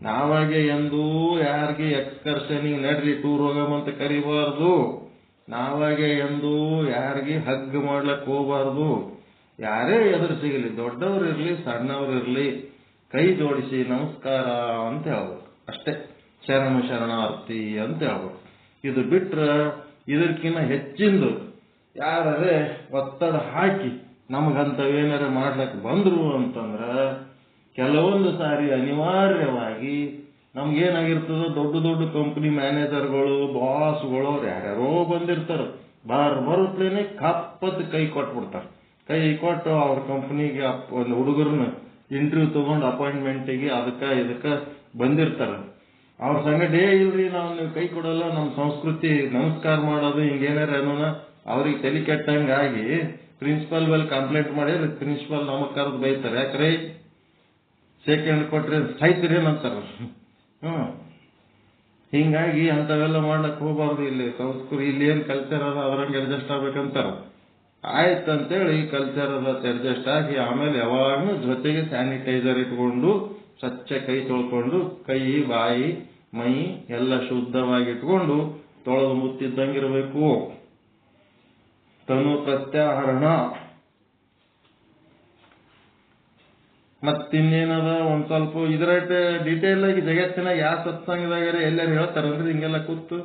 ನಾವಾಗೆ ಎಂದೂ ಯಾರಿಗೆ ಎಕ್ಸ್ಕರ್ಷನಿಗೆ ನಡ್ರಿ ಟೂರ್ ಹೋಗಮಂತ ಕರಿಬಾರ್ದು. ನಾವಾಗೆ ಎಂದೂ ಯಾರಿಗೆ ಹಗ್ ಮಾಡ್ಲಕ್ ಹೋಗಬಾರ್ದು. ಯಾರೇ ಎದುರು ಸಿಗಲಿ, ದೊಡ್ಡವರಿರ್ಲಿ ಸಣ್ಣವರಿರ್ಲಿ, ಕೈ ಜೋಡಿಸಿ ನಮಸ್ಕಾರ ಅಂತ ಹೇಳ್ಬೇಕು ಅಷ್ಟೇ. ಶರಣು ಶರಣಾರ್ಥಿ ಅಂತ ಹೇಳ್ಬೇಕು. ಇದು ಬಿಟ್ರ ಇದಕ್ಕಿಂತ ಹೆಚ್ಚಿಂದು ಯಾರೇ ಒತ್ತಡ ಹಾಕಿ ನಮಗಂತವೇನಾರ ಮಾಡ್ಲಿಕ್ಕೆ ಬಂದ್ರು ಅಂತಂದ್ರ ಕೆಲವೊಂದು ಸಾರಿ ಅನಿವಾರ್ಯವಾಗಿ ನಮ್ಗೇನಾಗಿರ್ತದ, ದೊಡ್ಡ ದೊಡ್ಡ ಕಂಪನಿ ಮ್ಯಾನೇಜರ್ಗಳು, ಬಾಸ್ಗಳು ಅವ್ರು ಯಾರ್ಯಾರೋ ಬಂದಿರ್ತಾರ. ಬರುತ್ತಲೇನೆ ಕಪ್ಪತ್ ಕೈ ಕೊಟ್ಬಿಡ್ತಾರ. ಕೈ ಕೊಟ್ಟು ಅವ್ರ ಕಂಪನಿಗೆ ಒಂದು ಹುಡುಗರನ್ನ ಇಂಟರ್ವ್ಯೂ ತಗೊಂಡು ಅಪಾಯಿಂಟ್ಮೆಂಟಿಗೆ ಇದಕ್ಕ ಬಂದಿರ್ತಾರ. ಅವ್ರ ಸಂಗಡ ಇಲ್ರಿ ನೀವು ಕೈ ಕೊಡಲ್ಲ, ನಮ್ಮ ಸಂಸ್ಕೃತಿ ನಮಸ್ಕಾರ ಮಾಡೋದು ಹಿಂಗೇನಾರ ಅನ್ನೋಣ ಅವ್ರಿಗೆ ತಲೆ ಕೆಟ್ಟಂಗಾಗಿ ಪ್ರಿನ್ಸಿಪಲ್ ಮೇಲೆ ಕಂಪ್ಲೇಂಟ್ ಮಾಡಿ ಪ್ರಿನ್ಸಿಪಲ್ ನಮಗ್ ಕರೆದು ಬೈತಾರೆ. ಯಾಕ್ರೆ ಸೆಕೆಂಡ್ ಕೊಟ್ರೆ ಸಾಯ್ತಿರಿ ಅಂತಾರ. ಹಿಂಗಾಗಿ ಅಂತವೆಲ್ಲ ಮಾಡ್ಲಕ್ ಹೋಗ್ಬಾರ್ದು. ಇಲ್ಲಿ ಸಂಸ್ಕೃತಿ ಇಲ್ಲಿ ಏನ್ ಕಲ್ಚರ್ ಅದ ಅದ್ರಂಗೆ ಅಡ್ಜಸ್ಟ್ ಆಗ್ಬೇಕಂತಾರ. ಆಯ್ತಂತೇಳಿ ಕಲ್ಚರ್ ಅದ ಅಡ್ಜಸ್ಟ್ ಆಗಿ ಆಮೇಲೆ ಯಾವಾಗ್ಲೂ ಜೊತೆಗೆ ಸ್ಯಾನಿಟೈಸರ್ ಇಟ್ಕೊಂಡು ಸ್ವಚ್ಛ ಕೈ ತೊಳ್ಕೊಂಡು ಕೈ ಬಾಯಿ ಮೈ ಎಲ್ಲ ಶುದ್ಧವಾಗಿ ಇಟ್ಕೊಂಡು ತೊಳೆದು ಮುತ್ತಿದ್ದಂಗಿರ್ಬೇಕು. ತನು ಪ್ರತ್ಯಾಹರಣ. ಮತ್ತಿನ್ನೇನದ ಒಂದ್ ಸ್ವಲ್ಪ ಇದರ ಡೀಟೇಲ್ ಆಗಿ ಜಗತ್ತಿನಾಗ ಯಾವ ಸತ್ಸಂಗದಾಗ ಎಲ್ಲಾರು ಹೇಳ್ತಾರಂದ್ರೆ ಹಿಂಗೆಲ್ಲ ಕೂತು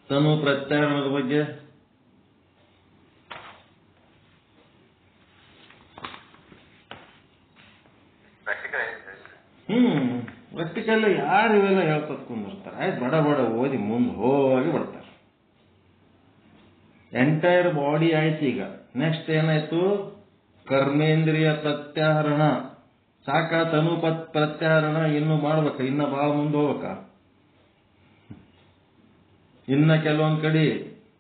ತನು ಪ್ರತ್ಯಾಹರಣದ ಬಗ್ಗೆ ಪ್ರಾಕ್ಟಿಕಲ್ ಯಾರು ಇವೆಲ್ಲ ಹೇಳ್ಕೊತ್ ಕುಂದಿರ್ತಾರೆ. ಆಯ್ತು ಬಡ ಬಡ ಓದಿ ಮುಂದೆ ಹೋಗಿ ಬಿಡ್ತಾರೆ. ಎಂಟೈರ್ ಬಾಡಿ ಆಯ್ತು. ಈಗ ನೆಕ್ಸ್ಟ್ ಏನಾಯ್ತು? ಕರ್ಮೇಂದ್ರಿಯ ಪ್ರತ್ಯಾಹರಣ. ಸಾಕ ತನು ಪ್ರತ್ಯಾಹರಣ ಇನ್ನು ಮಾಡ್ಬೇಕ? ಇನ್ನ ಬಹಳ ಮುಂದೆ ಹೋಗ್ಬೇಕ? ಇನ್ನ ಕೆಲವೊಂದ್ ಕಡೆ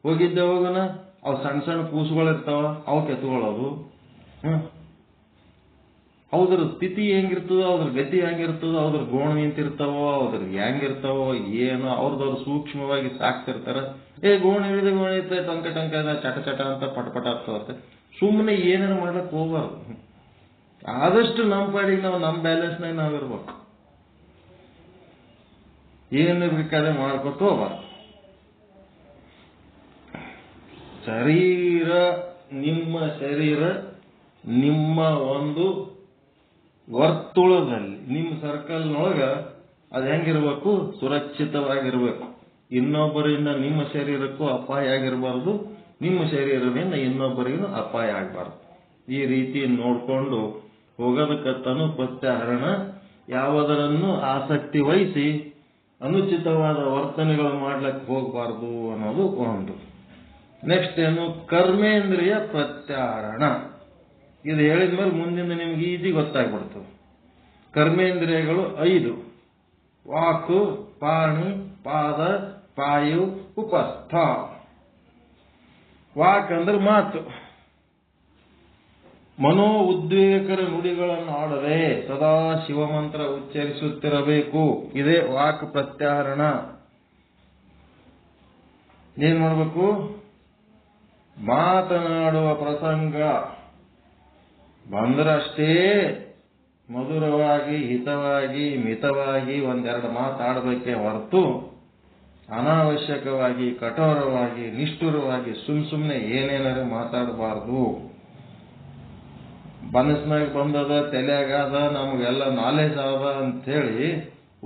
ಹೋಗಿದ್ದೆ ಹೋಗೋಣ, ಅವ್ ಸಣ್ಣ ಸಣ್ಣ ಕೂಸುಗಳಿರ್ತಾವ, ಅವು ಕೆತ್ಕೊಳ್ಳೋದು. ಅವ್ರ ಸ್ಥಿತಿ ಹೆಂಗಿರ್ತದೋ, ಅದ್ರ ಗತಿ ಹೆಂಗಿರ್ತದೋ, ಅದ್ರ ಗೋಣ ನಿಂತಿರ್ತಾವೋ, ಅದ್ರ ಹೆಂಗಿರ್ತಾವೋ ಏನೋ ಅವ್ರದವ್ರು ಸೂಕ್ಷ್ಮವಾಗಿ ಸಾಕ್ತಿರ್ತಾರ. ಗೋಣ ಹಿಡಿದ ಗೋಣ ಇರ್ತದೆ, ಟಂಕ ಟಂಕ ಚಟ ಚಟ ಅಂತ ಪಟಪಟ ಆಗ್ತದೆ. ಸುಮ್ಮನೆ ಏನಾರು ಮಾಡ್ಲಕ್ ಹೋಗ್ಬಾರ್ದು. ಆದಷ್ಟು ನಮ್ಮ ಪಾಡಿಗೆ ನಾವು ನಮ್ಮ ಬ್ಯಾಲೆನ್ಸ್ನಾಗ ನಾವಿರ್ಬೇಕು. ಏನು ಬೇಕಾದ್ರೆ ಮಾಡ್ಕೊತ ಹೋಗ್ಬಾರ್ದು. ಶರೀರ ನಿಮ್ಮ ಒಂದು ವರ್ತುಳದಲ್ಲಿ, ನಿಮ್ಮ ಸರ್ಕಲ್ನೊಳಗ ಅದು ಹೆಂಗಿರ್ಬೇಕು? ಸುರಕ್ಷಿತವಾಗಿರ್ಬೇಕು. ಇನ್ನೊಬ್ಬರಿಂದ ನಿಮ್ಮ ಶರೀರಕ್ಕೂ ಅಪಾಯ ಆಗಿರಬಾರ್ದು, ನಿಮ್ಮ ಶರೀರದಿಂದ ಇನ್ನೊಬ್ಬರಿಗೂ ಅಪಾಯ ಆಗಬಾರ್ದು. ಈ ರೀತಿ ನೋಡ್ಕೊಂಡು ಹೋಗೋದಕ್ಕೆ ತನು ಪ್ರತ್ಯಾಹರಣ. ಯಾವುದರನ್ನು ಆಸಕ್ತಿ ವಹಿಸಿ ಅನುಚಿತವಾದ ವರ್ತನೆಗಳು ಮಾಡ್ಲಿಕ್ಕೆ ಹೋಗಬಾರ್ದು ಅನ್ನೋದು ಒಂದು. ನೆಕ್ಸ್ಟ್ ಏನು? ಕರ್ಮೇಂದ್ರಿಯ ಪ್ರತ್ಯಾಹರಣ. ಇದು ಹೇಳಿದ್ಮೇಲೆ ಮುಂದಿನ ನಿಮ್ಗೆ ಈಜಿ ಗೊತ್ತಾಗ್ಬಿಡ್ತದೆ. ಕರ್ಮೇಂದ್ರಿಯಗಳು 5: ವಾಕು, ಪಾಣಿ, ಪಾದ, ಪಾಯು, ಉಪಸ್ಥ. ವಾಕ್ ಅಂದ್ರೆ ಮಾತು. ಮನೋ ಉದ್ವೇಗಕರ ನುಡಿಗಳನ್ನು ಆಡದೆ ಸದಾ ಶಿವಮಂತ್ರ ಉಚ್ಚರಿಸುತ್ತಿರಬೇಕು. ಇದೇ ವಾಕ್ ಪ್ರತ್ಯಾಹರಣ. ಏನ್ ಮಾಡಬೇಕು? ಮಾತನಾಡುವ ಪ್ರಸಂಗ ಬಂದ್ರಷ್ಟೇ ಮಧುರವಾಗಿ, ಹಿತವಾಗಿ, ಮಿತವಾಗಿ ಒಂದೆರಡು ಮಾತಾಡಬೇಕೇ ಹೊರತು ಅನಾವಶ್ಯಕವಾಗಿ, ಕಠೋರವಾಗಿ, ನಿಷ್ಠುರವಾಗಿ ಸುಮ್ಮನೆ ಏನೇನಾರು ಮಾತಾಡಬಾರ್ದು. ಮನಸ್ಸಿನಾಗ ಬಂದದ, ತಲೆಯಾಗದ, ನಮಗೆಲ್ಲ ನಾಲೆಜ್ ಅದ ಅಂಥೇಳಿ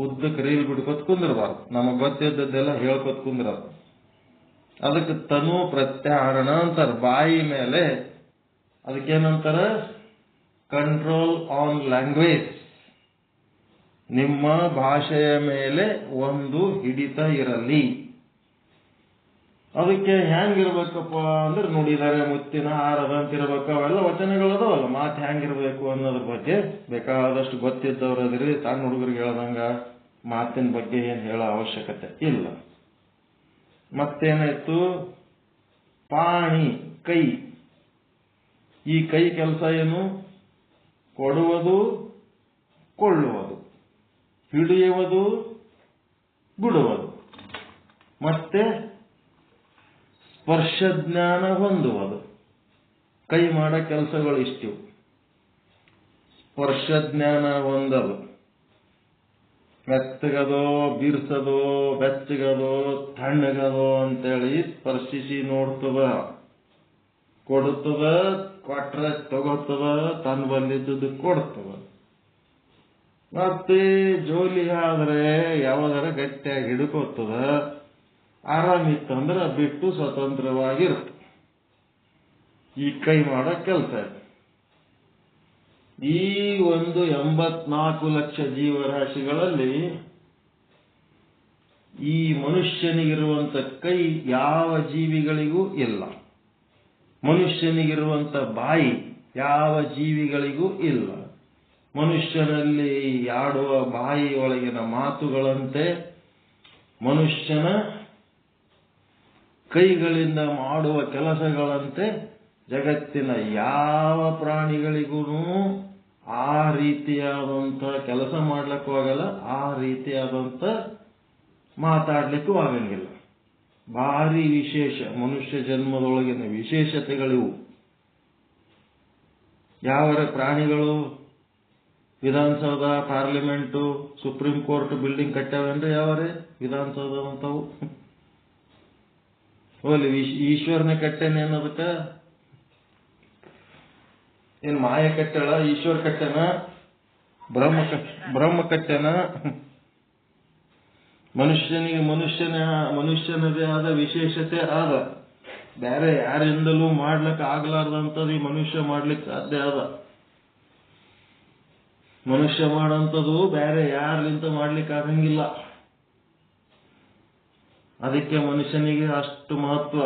ಉದ್ದಕ್ಕೆ ರೀಲ್ ಬಿಡ್ಕೊತ್ ಕುಂದಿರಬಾರ್ದು. ನಮಗ್ ಗೊತ್ತಿದ್ದದ್ದೆಲ್ಲ ಹೇಳ್ಕೊತ್ ಕುಂದಿರೋದು. ಅದಕ್ಕೆ ತನು ಪ್ರತ್ಯಾಹರಣ ಅಂತಾರೆ. ಬಾಯಿ ಮೇಲೆ ಅದಕ್ಕೇನಂತಾರ? Control on language. ನಿಮ್ಮ ಭಾಷೆಯ ಮೇಲೆ ಒಂದು ಹಿಡಿತ ಇರಲಿ. ಅದಕ್ಕೆ ಹೆಂಗಿರ್ಬೇಕಪ್ಪ ಅಂದ್ರೆ, ನುಡಿದರೆ ಮುತ್ತಿನ ಹಾರದಂತಿರ್ಬೇಕು. ಅವೆಲ್ಲ ವಚನಗಳದವಲ್ಲ. ಮಾತು ಹೆಂಗಿರ್ಬೇಕು ಅನ್ನೋದ್ರ ಬಗ್ಗೆ ಬೇಕಾದಷ್ಟು ಗೊತ್ತಿದ್ದವ್ರದ್ರಿ. ಸಣ್ಣ ಹುಡುಗರಿಗೆ ಹೇಳ್ದಂಗ ಮಾತಿನ ಬಗ್ಗೆ ಏನ್ ಹೇಳೋ ಅವಶ್ಯಕತೆ ಇಲ್ಲ. ಮತ್ತೇನಾಯ್ತು? ಪಾಣಿ, ಕೈ. ಈ ಕೈ ಕೆಲಸ ಏನು? ಕೊಡುವುದು, ಕೊಳ್ಳುವುದು, ಹಿಡಿಯುವುದು, ಬಿಡುವುದು, ಮತ್ತೆ ಸ್ಪರ್ಶ ಜ್ಞಾನ ಹೊಂದುವುದು. ಕೈ ಮಾಡೋ ಕೆಲಸಗಳು ಇಷ್ಟು. ಸ್ಪರ್ಶ ಜ್ಞಾನ ಹೊಂದದು. ಮೆತ್ತಗದೋ, ಬಿರ್ಸದೋ, ಬೆಚ್ಚಗದೋ, ತಣ್ಣಗದೋ ಅಂತೇಳಿ ಸ್ಪರ್ಶಿಸಿ ನೋಡ್ತದ, ಕೊಡುತ್ತದ, ಕೊಟ್ರೆ ತಗೋತದ, ತನ್ನ ಬಂದಿದ್ದು ಕೊಡ್ತದ. ಮತ್ತೆ ಜೋಲಿ ಆದ್ರೆ ಯಾವ್ದಾರ ಗಟ್ಟಿಯಾಗಿ ಹಿಡ್ಕೋತದ, ಆರಾಮಿತ್ತಂದ್ರ ಬಿಟ್ಟು ಸ್ವತಂತ್ರವಾಗಿರುತ್ತೆ. ಈ ಕೈ ಮಾಡೋ ಕೆಲಸ. ಈ ಒಂದು 84 ಲಕ್ಷ ಜೀವರಾಶಿಗಳಲ್ಲಿ ಈ ಮನುಷ್ಯನಿಗಿರುವಂತ ಕೈ ಯಾವ ಜೀವಿಗಳಿಗೂ ಇಲ್ಲ. ಮನುಷ್ಯನಿಗಿರುವಂತ ಬಾಯಿ ಯಾವ ಜೀವಿಗಳಿಗೂ ಇಲ್ಲ. ಮನುಷ್ಯನಲ್ಲಿ ಆಡುವ ಬಾಯಿಯೊಳಗಿನ ಮಾತುಗಳಂತೆ ಮನುಷ್ಯನ ಕೈಗಳಿಂದ ಮಾಡುವ ಕೆಲಸಗಳಂತೆ ಜಗತ್ತಿನ ಯಾವ ಪ್ರಾಣಿಗಳಿಗೂ ಆ ರೀತಿಯಾದಂಥ ಕೆಲಸ ಮಾಡ್ಲಿಕ್ಕೂ ಆಗಲ್ಲ, ಆ ರೀತಿಯಾದಂಥ ಮಾತಾಡ್ಲಿಕ್ಕೂ ಆಗಂಗಿಲ್ಲ. ಭಾರಿ ವಿಶೇಷ ಮನುಷ್ಯ ಜನ್ಮದೊಳಗಿನ ವಿಶೇಷತೆಗಳಿವು. ಯಾವ ಪ್ರಾಣಿಗಳು Vidhana Soudha, parliament, supreme court building ಕಟ್ಟಾವೇನ್ರಿ? ಯಾವರೇ ವಿಧಾನಸೌಧ ಅಂತವು? ಹೋಲಿ ಈಶ್ವರನೇ ಕಟ್ಟೇನೆ ಅನ್ನೋದಕ್ಕ ಏನ್ ಮಾಯ ಕಟ್ಟಳ? ಈಶ್ವರ ಕಟ್ಟೆನ? ಬ್ರಹ್ಮ ಕಟ್ಟೆನ? ಮನುಷ್ಯನಿಗೆ ಮನುಷ್ಯನದೇ ಆದ ವಿಶೇಷತೆ ಆದ. ಬೇರೆ ಯಾರಿಂದಲೂ ಮಾಡ್ಲಿಕ್ಕೆ ಆಗ್ಲಾರ್ದಂಥದ್ದು ಈ ಮನುಷ್ಯ ಮಾಡ್ಲಿಕ್ಕೆ ಸಾಧ್ಯ ಆದ. ಮನುಷ್ಯ ಮಾಡೋಂಥದ್ದು ಬೇರೆ ಯಾರ್ಲಿಂತ ಮಾಡ್ಲಿಕ್ಕೆ ಆಗಂಗಿಲ್ಲ. ಅದಕ್ಕೆ ಮನುಷ್ಯನಿಗೆ ಅಷ್ಟು ಮಹತ್ವ.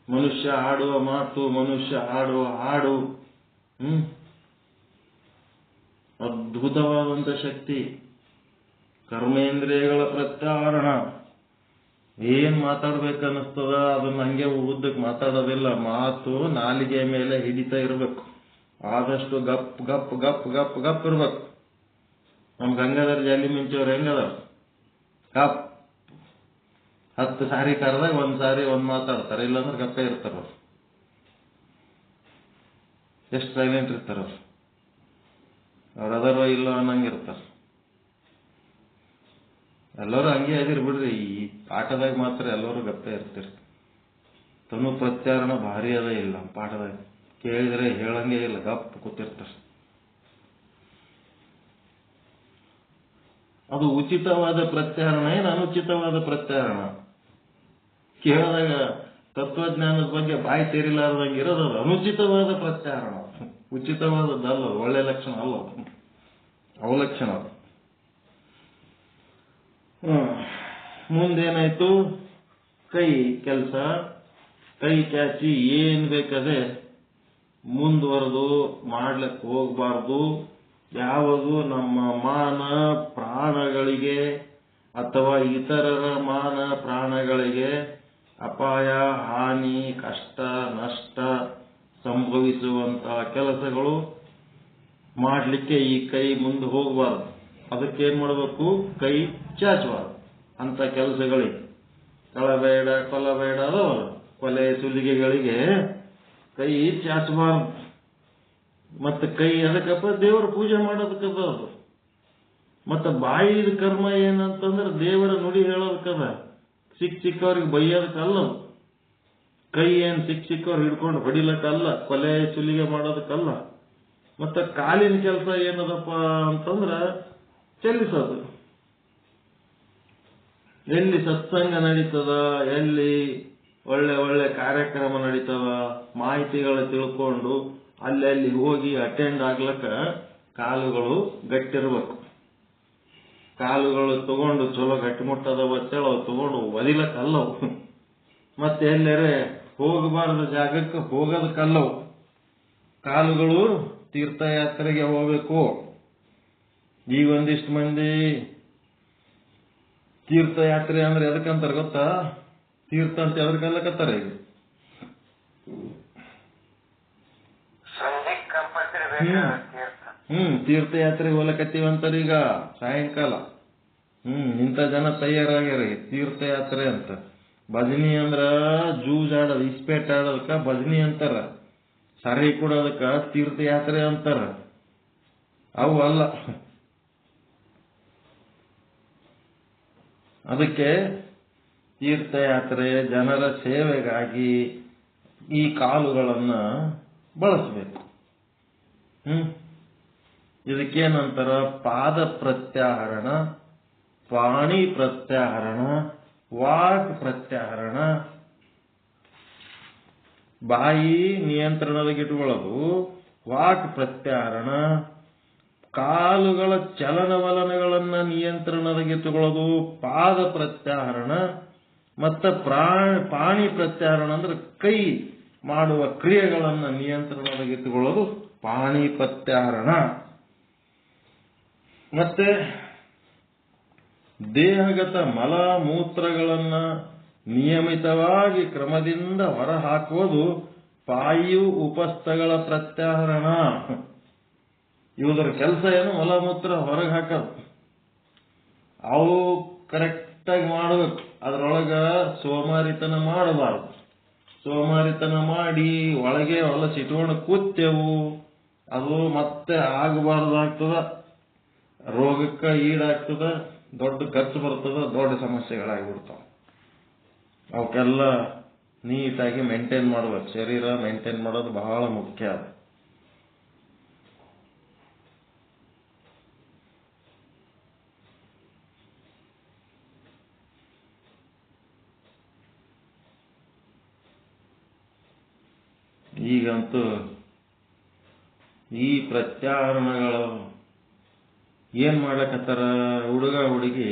ಮನುಷ್ಯ ಆಡುವ ಮಾತು, ಮನುಷ್ಯ ಆಡುವ ಹಾಡು ಅದ್ಭುತವಾದಂಥ ಶಕ್ತಿ. ಕರ್ಮೇಂದ್ರಿಯಗಳ ಪ್ರತ್ಯಾವರಣ. ಏನ್ ಮಾತಾಡ್ಬೇಕನ್ನಿಸ್ತದ ಅದನ್ನ ಹಂಗೆ ಉದ್ದಕ್ಕೆ ಮಾತಾಡೋದಿಲ್ಲ. ಮಾತು ನಾಲಿಗೆ ಮೇಲೆ ಹಿಡಿತಾ ಇರ್ಬೇಕು. ಆದಷ್ಟು ಗಪ್ ಗಪ್ ಗಪ್ ಗಪ್ ಗಪ್ ಇರ್ಬೇಕು. ನಮ್ ಗಂಗಾಧರ ಜಾಲಿ ಮಿಂಚವ್ರು ಹೆಂಗದ? ಗಪ್ 10 ಸಾರಿ ಕರೆದಾಗ 1 ಸಾರಿ ಮಾತಾಡ್ತಾರೆ, ಇಲ್ಲಾಂದ್ರೆ ಗಪ್ಪೆ ಇರ್ತಾರ. ಎಷ್ಟು ಸೈಲೆಂಟ್ ಇರ್ತಾರ ಅವ್ರು ಅದರೋ ಇಲ್ಲೋ ಅನ್ನಂಗಿರ್ತಾರ. ಎಲ್ಲರೂ ಹಂಗೆ ಆಗಿರ್ ಬಿಡ್ರಿ. ಈ ಪಾಠದಾಗ ಮಾತ್ರ ಎಲ್ಲರೂ ಗಪ್ಪೆ ಇರ್ತೀರಿ. ತನು ಪ್ರತ್ಯಾರಣ ಭಾರಿ ಅದ ಇಲ್ಲ ಪಾಠದಾಗ. ಕೇಳಿದ್ರೆ ಹೇಳಂಗೆ ಇಲ್ಲ, ಗಪ್ ಕೂತಿರ್ತಾರ. ಅದು ಉಚಿತವಾದ ಪ್ರತ್ಯಾರಣ ಏನು ಅನುಚಿತವಾದ ಪ್ರತ್ಯಾರಣ? ಕೇಳಿದಾಗ ತತ್ವಜ್ಞಾನದ ಬಗ್ಗೆ ಬಾಯಿ ತೆರಿಲಾರ್ದಂಗೆ ಇರೋದು ಅದು ಅನುಚಿತವಾದ ಪ್ರತ್ಯಾರಣ. ಉಚಿತವಾದದ್ದಲ್ಲ, ಒಳ್ಳೆ ಲಕ್ಷಣ ಅಲ್ಲ, ಅವಲಕ್ಷಣ. ಮುಂದೇನಾಯ್ತು? ಕೈ ಕೆಲಸ. ಕೈ ಚಾಚಿ ಏನ್ ಬೇಕದೆ ಮುಂದುವರೆದು ಮಾಡ್ಲಿಕ್ಕೆ ಹೋಗ್ಬಾರ್ದು. ಯಾವುದು ನಮ್ಮ ಮಾನ ಪ್ರಾಣಗಳಿಗೆ ಅಥವಾ ಇತರರ ಮಾನ ಪ್ರಾಣಗಳಿಗೆ ಅಪಾಯ, ಹಾನಿ, ಕಷ್ಟ, ನಷ್ಟ ಸಂಭವಿಸುವಂತಹ ಕೆಲಸಗಳು ಮಾಡಲಿಕ್ಕೆ ಈ ಕೈ ಮುಂದೆ ಹೋಗಬಾರ್ದು. ಅದಕ್ಕೇನ್ ಮಾಡಬೇಕು? ಕೈ ಚಾಚಬಾರ್ದು. ಅಂತ ಕೆಲಸಗಳಿಗೆ ಕಳಬೇಡ, ಕೊಲ್ಲಬೇಡ, ಅದವಲ್ಲ ಕೊಲೆ ಸುಲಿಗೆಗಳಿಗೆ ಕೈ ಚಾಚಬಾರ್ದು. ಮತ್ತೆ ಕೈ ಅದಕ್ಕಪ್ಪ ದೇವರ ಪೂಜೆ ಮಾಡೋದಕ್ಕದ ಅದು. ಮತ್ತೆ ಬಾಯಿದ ಕರ್ಮ ಏನಂತಂದ್ರೆ ದೇವರ ನುಡಿ ಹೇಳೋದಕ್ಕದ. ಚಿಕ್ಕವ್ರಿಗೆ ಬೈಯೋದಕ್ಕಲ್ಲ. ಕೈ ಏನ್ ಚಿಕ್ಕವ್ರು ಹಿಡ್ಕೊಂಡು ಹೊಡಿಲಕ್ಕಲ್ಲ, ಕೊಲೆ ಸುಲಿಗೆ ಮಾಡೋದಕ್ಕಲ್ಲ. ಮತ್ತೆ ಕಾಲಿನ ಕೆಲಸ ಏನದಪ್ಪ ಅಂತಂದ್ರ ಚೆಲ್ಲಿಸೋದು. ಎಲ್ಲಿ ಸತ್ಸಂಗ ನಡೀತದ, ಎಲ್ಲಿ ಒಳ್ಳೆ ಒಳ್ಳೆ ಕಾರ್ಯಕ್ರಮ ನಡೀತದ, ಮಾಹಿತಿಗಳು ತಿಳ್ಕೊಂಡು ಅಲ್ಲಿ ಹೋಗಿ ಅಟೆಂಡ್ ಆಗ್ಲಕ್ಕ ಕಾಲುಗಳು ಗಟ್ಟಿರ್ಬೇಕು. ಕಾಲುಗಳು ತಗೊಂಡು ಚಲೋ ಗಟ್ಟಿಮುಟ್ಟದವ ಅಂತೇಳಿ ಅವು ತಗೊಂಡು ಒದಿಲಕ್ಕಲ್ಲವು. ಮತ್ತೆ ಎಲ್ಲರೇ ಹೋಗಬಾರದ ಜಾಗಕ್ಕೆ ಹೋಗೋದಕ್ಕಲ್ಲವು. ಕಾಲುಗಳು ತೀರ್ಥಯಾತ್ರೆಗೆ ಹೋಗ್ಬೇಕು. ಈಗ ಒಂದಿಷ್ಟು ಮಂದಿ ತೀರ್ಥಯಾತ್ರೆ ಅಂದ್ರೆ ಎದಕ್ಕಂತಾರ ಗೊತ್ತಾ? ತೀರ್ಥ ಅಂತ ಎದಕ್ಕಲ್ಲಕತ್ತಾರ ಈಗ. ತೀರ್ಥಯಾತ್ರೆಗೆ ಹೋಲಕತ್ತೀವಂತಾರ ಈಗ ಸಾಯಂಕಾಲ. ಇಂಥ ಜನ ತಯಾರಾಗ್ಯಾರ ತೀರ್ಥಯಾತ್ರೆ ಅಂತ. ಭಜನಿ ಅಂದ್ರ ಜೂಜ್ ಆಡೋದು, ಇಸ್ಪೇಟ್ ಆಡೋದಕ್ಕ ಭಜನಿ ಅಂತಾರ. ಸರಿ ಕೊಡೋದಕ್ಕ ತೀರ್ಥಯಾತ್ರೆ ಅಂತಾರ. ಅವು ಅಲ್ಲ. ಅದಕ್ಕೆ ತೀರ್ಥಯಾತ್ರೆ ಜನರ ಸೇವೆಗಾಗಿ ಈ ಕಾಲುಗಳನ್ನ ಬಳಸಬೇಕು. ಇದಕ್ಕೇನಂತಾರ ಪಾದ ಪ್ರತ್ಯಾಹರಣ, ಪಾಣಿ ಪ್ರತ್ಯಾಹರಣ, ವಾಕ್ ಪ್ರತ್ಯಾಹರಣ. ಬಾಯಿ ನಿಯಂತ್ರಣದಾಗಿಟ್ಕೊಳ್ಳೋದು ವಾಕ್ ಪ್ರತ್ಯಾಹರಣ, ಕಾಲುಗಳ ಚಲನವಲನಗಳನ್ನ ನಿಯಂತ್ರಣದಾಗಿಟ್ಟುಕೊಳ್ಳೋದು ಪಾದ ಪ್ರತ್ಯಾಹರಣ, ಮತ್ತು ಪಾಣಿ ಪ್ರತ್ಯಾಹರಣ ಅಂದ್ರೆ ಕೈ ಮಾಡುವ ಕ್ರಿಯೆಗಳನ್ನ ನಿಯಂತ್ರಣದಾಗಿಟ್ಟುಕೊಳ್ಳೋದು ಪಾಣಿ ಪ್ರತ್ಯಾಹರಣ. ಮತ್ತೆ ದೇಹಗತ ಮಲ ಮೂತ್ರಗಳನ್ನ ನಿಯಮಿತವಾಗಿ ಕ್ರಮದಿಂದ ಹೊರಹಾಕುವುದು ಪಾಯು ಉಪಸ್ಥಗಳ ಪ್ರತ್ಯಾಹರಣ. ಇವುದರ ಕೆಲಸ ಏನು? ಮಲಮೂತ್ರ ಹೊರಗೆ ಹಾಕೋದು. ಅವು ಕರೆಕ್ಟಾಗಿ ಮಾಡಬೇಕು. ಅದರೊಳಗ ಸೋಮಾರಿತನ ಮಾಡಬಾರದು. ಸೋಮಾರಿತನ ಮಾಡಿ ಒಳಗೆ ಹೊಲಸಿಟ್ಕೊಂಡು ಕೂತೆವು, ಅದು ಮತ್ತೆ ಆಗಬಾರ್ದಾಗ್ತದ, ರೋಗಕ್ಕೆ ಈಡಾಗ್ತದ, ದೊಡ್ಡ ಖರ್ಚು ಬರ್ತದ, ದೊಡ್ಡ ಸಮಸ್ಯೆಗಳಾಗ್ಬಿಡ್ತಾವ. ಅವಕ್ಕೆಲ್ಲ ನೀಟಾಗಿ ಮೇಂಟೈನ್ ಮಾಡಬೇಕು. ಶರೀರ ಮೇಂಟೈನ್ ಮಾಡೋದು ಬಹಳ ಮುಖ್ಯ. ಈಗಂತೂ ಈ ಪ್ರತ್ಯಾಹರಣಗಳು ಏನ್ ಮಾಡ್ಲಕತ್ತಾರ, ಹುಡುಗ ಹುಡುಗಿ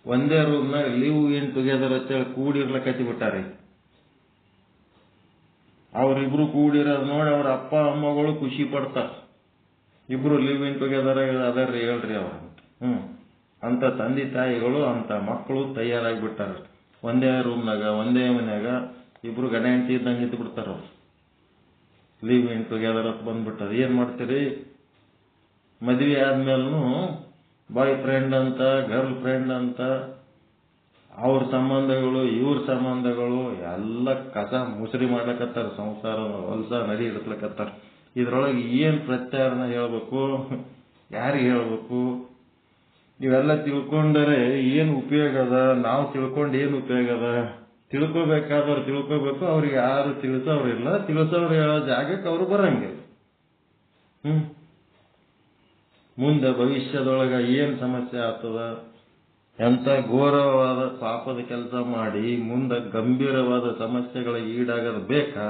ಒಂದೇ ರೂಮ್ನಾಗ ಲಿವ್ ಇನ್ ಟುಗೆದರ್ ಅಂತೇಳಿ ಕೂಡಿರ್ಲಕತ್ತಿ ಬಿಟ್ಟಾರಿ. ಅವ್ರಿಬ್ರು ಕೂಡಿರೋದು ನೋಡಿ ಅವ್ರ ಅಪ್ಪ ಅಮ್ಮಗಳು ಖುಷಿ ಪಡ್ತಾರ. ಇಬ್ರು ಲಿವ್ ಇನ್ ಟುಗೆದರ್ ಅದರ್ರಿ ಹೇಳ್ರಿ ಅವ್ರ. ಅಂತ ತಂದೆ ತಾಯಿಗಳು ಅಂತ ಮಕ್ಕಳು ತಯಾರಾಗಿ ಬಿಟ್ಟಾರ. ಒಂದೇ ರೂಮ್ನಾಗ ಒಂದೇ ಮನ್ಯಾಗ ಇಬ್ರು ಗಂಡ ಹೆಂಡತಿ ಇದ್ದಂಗೆ ಇದ್ದು ಬಿಡ್ತಾರ. ಅವ್ರು ಲಿವ್ ಇನ್ ಟುಗೆದರ್ ಅಂತ ಬಂದ್ಬಿಟ್ಟದ. ಏನ್ ಮಾಡ್ತೀರಿ? ಮದ್ವೆ ಆದ್ಮೇಲೂ ಬಾಯ್ ಫ್ರೆಂಡ್ ಅಂತ, ಗರ್ಲ್ ಫ್ರೆಂಡ್ ಅಂತ, ಅವ್ರ ಸಂಬಂಧಗಳು ಇವ್ರ ಸಂಬಂಧಗಳು ಎಲ್ಲ ಕಸ ಮುಸುರಿ ಮಾಡ್ಲಕತ್ತಾರ. ಸಂಸಾರ ಹೊಲ್ಸ ನಡಿ ಇಡ್ಸ್ಲಕತ್ತಾರ. ಇದ್ರೊಳಗೆ ಏನ್ ಪ್ರತ್ಯಾಹರಣ ಹೇಳ್ಬೇಕು, ಯಾರಿಗೆ ಹೇಳ್ಬೇಕು? ಇವೆಲ್ಲ ತಿಳ್ಕೊಂಡರೆ ಏನ್ ಉಪಯೋಗ ಅದ? ನಾವು ತಿಳ್ಕೊಂಡು ಏನ್ ಉಪಯೋಗ ಅದ? ತಿಳ್ಕೊಬೇಕಾದವ್ರು ತಿಳ್ಕೊಬೇಕು. ಅವ್ರಿಗೆ ಯಾರು ತಿಳಿಸೋರಿಲ್ಲ. ತಿಳಿಸೋರು ಹೇಳೋ ಜಾಗಕ್ಕೆ ಅವರು ಬರಂಗಿಲ್ಲ. ಮುಂದೆ ಭವಿಷ್ಯದೊಳಗ ಏನ್ ಸಮಸ್ಯೆ ಆಗ್ತದ? ಎಂತ ಘೋರವಾದ ಪಾಪದ ಕೆಲಸ ಮಾಡಿ ಮುಂದೆ ಗಂಭೀರವಾದ ಸಮಸ್ಯೆಗಳಿಗೆ ಈಡಾಗೋದು ಬೇಕಾ?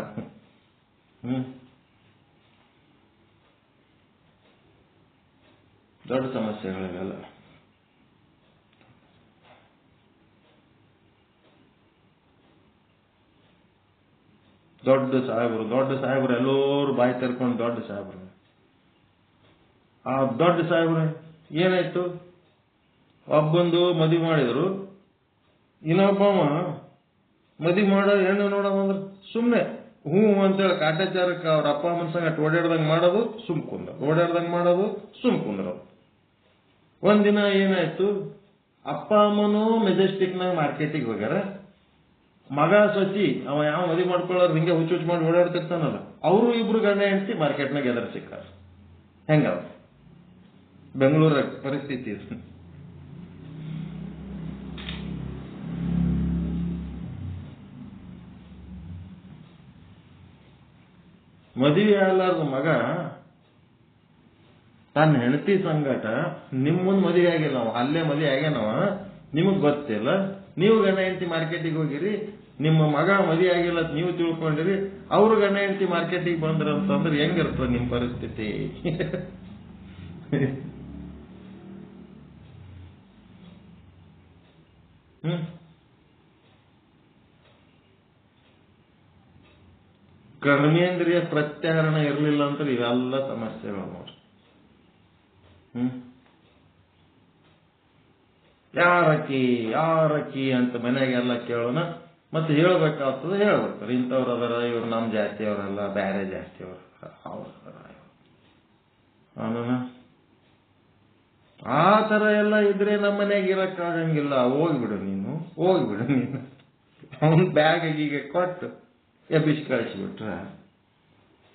ದೊಡ್ಡ ಸಮಸ್ಯೆಗಳಿಗೆಲ್ಲ ದೊಡ್ಡ ಸಾಹೇಬ್ರು ಎಲ್ಲರೂ ಬಾಯಿ ತೆರ್ಕೊಂಡು ದೊಡ್ಡ ಸಾಹೇಬ್ರು. ಆ ದೊಡ್ಡ ಸಾಹೇಬ್ರು ಏನಾಯ್ತು? ಒಬ್ಬಂದು ಮದುವೆ ಮಾಡಿದ್ರು, ಇನ್ನೊಬ್ಬವ ಮದುವೆ ಮಾಡೋ ಹೆಣ್ಣು ನೋಡೋದಂದ್ರೆ ಸುಮ್ಮನೆ ಅಂತೇಳಿ ಕಾಟಾಚಾರಕ್ಕೆ ಅವ್ರ ಅಪ್ಪ ಅಮ್ಮನ ಸಂಗಟ ಓಡಾಡ್ದಂಗೆ ಮಾಡೋದು, ಸುಮ್ ಕುಂದ್ರೋದು. ಒಂದಿನ ಏನಾಯ್ತು? ಅಪ್ಪ ಅಮ್ಮನೂ ಮೆಜೆಸ್ಟಿಕ್ನಾಗ ಮಾರ್ಕೆಟಿಗೆ ಹೋಗ್ಯಾರ. ಮಗ ಸೊಸಿ ಅವ ಯಾವ ಮದುವೆ ಮಾಡ್ಕೊಳ್ಳೋರು ಹಿಂಗೆ ಹುಚ್ಚು ಮಾಡಿ ಓಡಾಡ್ತಿರ್ತಾನಲ್ಲ, ಅವರು ಇಬ್ರು ಗಂಡ ಹೆಂಡತಿ ಮಾರ್ಕೆಟ್ನಾಗ ಎದುರು ಸಿಕ್ಕಾರ. ಹೆಂಗ ಬೆಂಗಳೂರ ಪರಿಸ್ಥಿತಿ? ಮದುವೆ ಆಗಲಾರ್ದ ಮಗ ತನ್ನ ಹೆಂಡತಿ ಸಂಗಟ ನಿಮ್ಮಂದ್ ಮದುವೆ ಆಗಿಲ್ಲ, ಅವ ಅಲ್ಲೇ ಮದುವೆ ಆಗ್ಯಾನವ, ನಿಮಗ್ ಗೊತ್ತಿಲ್ಲ. ನೀವು ಗಂಡ ಹೆಂಡತಿ ಮಾರ್ಕೆಟಿಗೆ ಹೋಗಿರಿ, ನಿಮ್ಮ ಮಗ ಮದುವೆ ಆಗಿಲ್ಲ ನೀವು ತಿಳ್ಕೊಂಡಿರಿ, ಅವ್ರು ಗಂಡ ಹೆಂಡತಿ ಮಾರ್ಕೆಟಿಗೆ ಬಂದ್ರ ಅಂತಂದ್ರೆ ಹೆಂಗಿರ್ತದ ನಿಮ್ ಪರಿಸ್ಥಿತಿ? ಕರ್ಮೇಂದ್ರಿಯ ಪ್ರತ್ಯಾಹರಣ ಇರಲಿಲ್ಲ ಅಂತ ಇವೆಲ್ಲ ಸಮಸ್ಯೆಗಳು ನೋಡ್ರಿ. ಯಾರಕ್ಕಿ ಅಂತ ಮನೆಗೆಲ್ಲ ಕೇಳೋಣ, ಮತ್ತೆ ಹೇಳ್ಬೇಕಾಗ್ತದೆ. ಹೇಳ್ಬೇಕು ಇಂಥವ್ರು ಅದರ, ಇವ್ರು ನಮ್ಮ ಜಾತಿಯವರಲ್ಲ, ಬೇರೆ ಜಾತಿಯವರು. ಆ ತರ ಎಲ್ಲ ಇದ್ರೆ ನಮ್ಮ ಮನೆಗೆ ಇರಕ್ಕಾಗಂಗಿಲ್ಲ. ಹೋಗ್ಬಿಡು ನೀನು. ಅವನ್ ಬ್ಯಾಗ್ ಹೀಗೆ ಕೊಟ್ಟು ಎಬ್ಬಿಸಿ ಕಳಿಸ್ಬಿಟ್ರ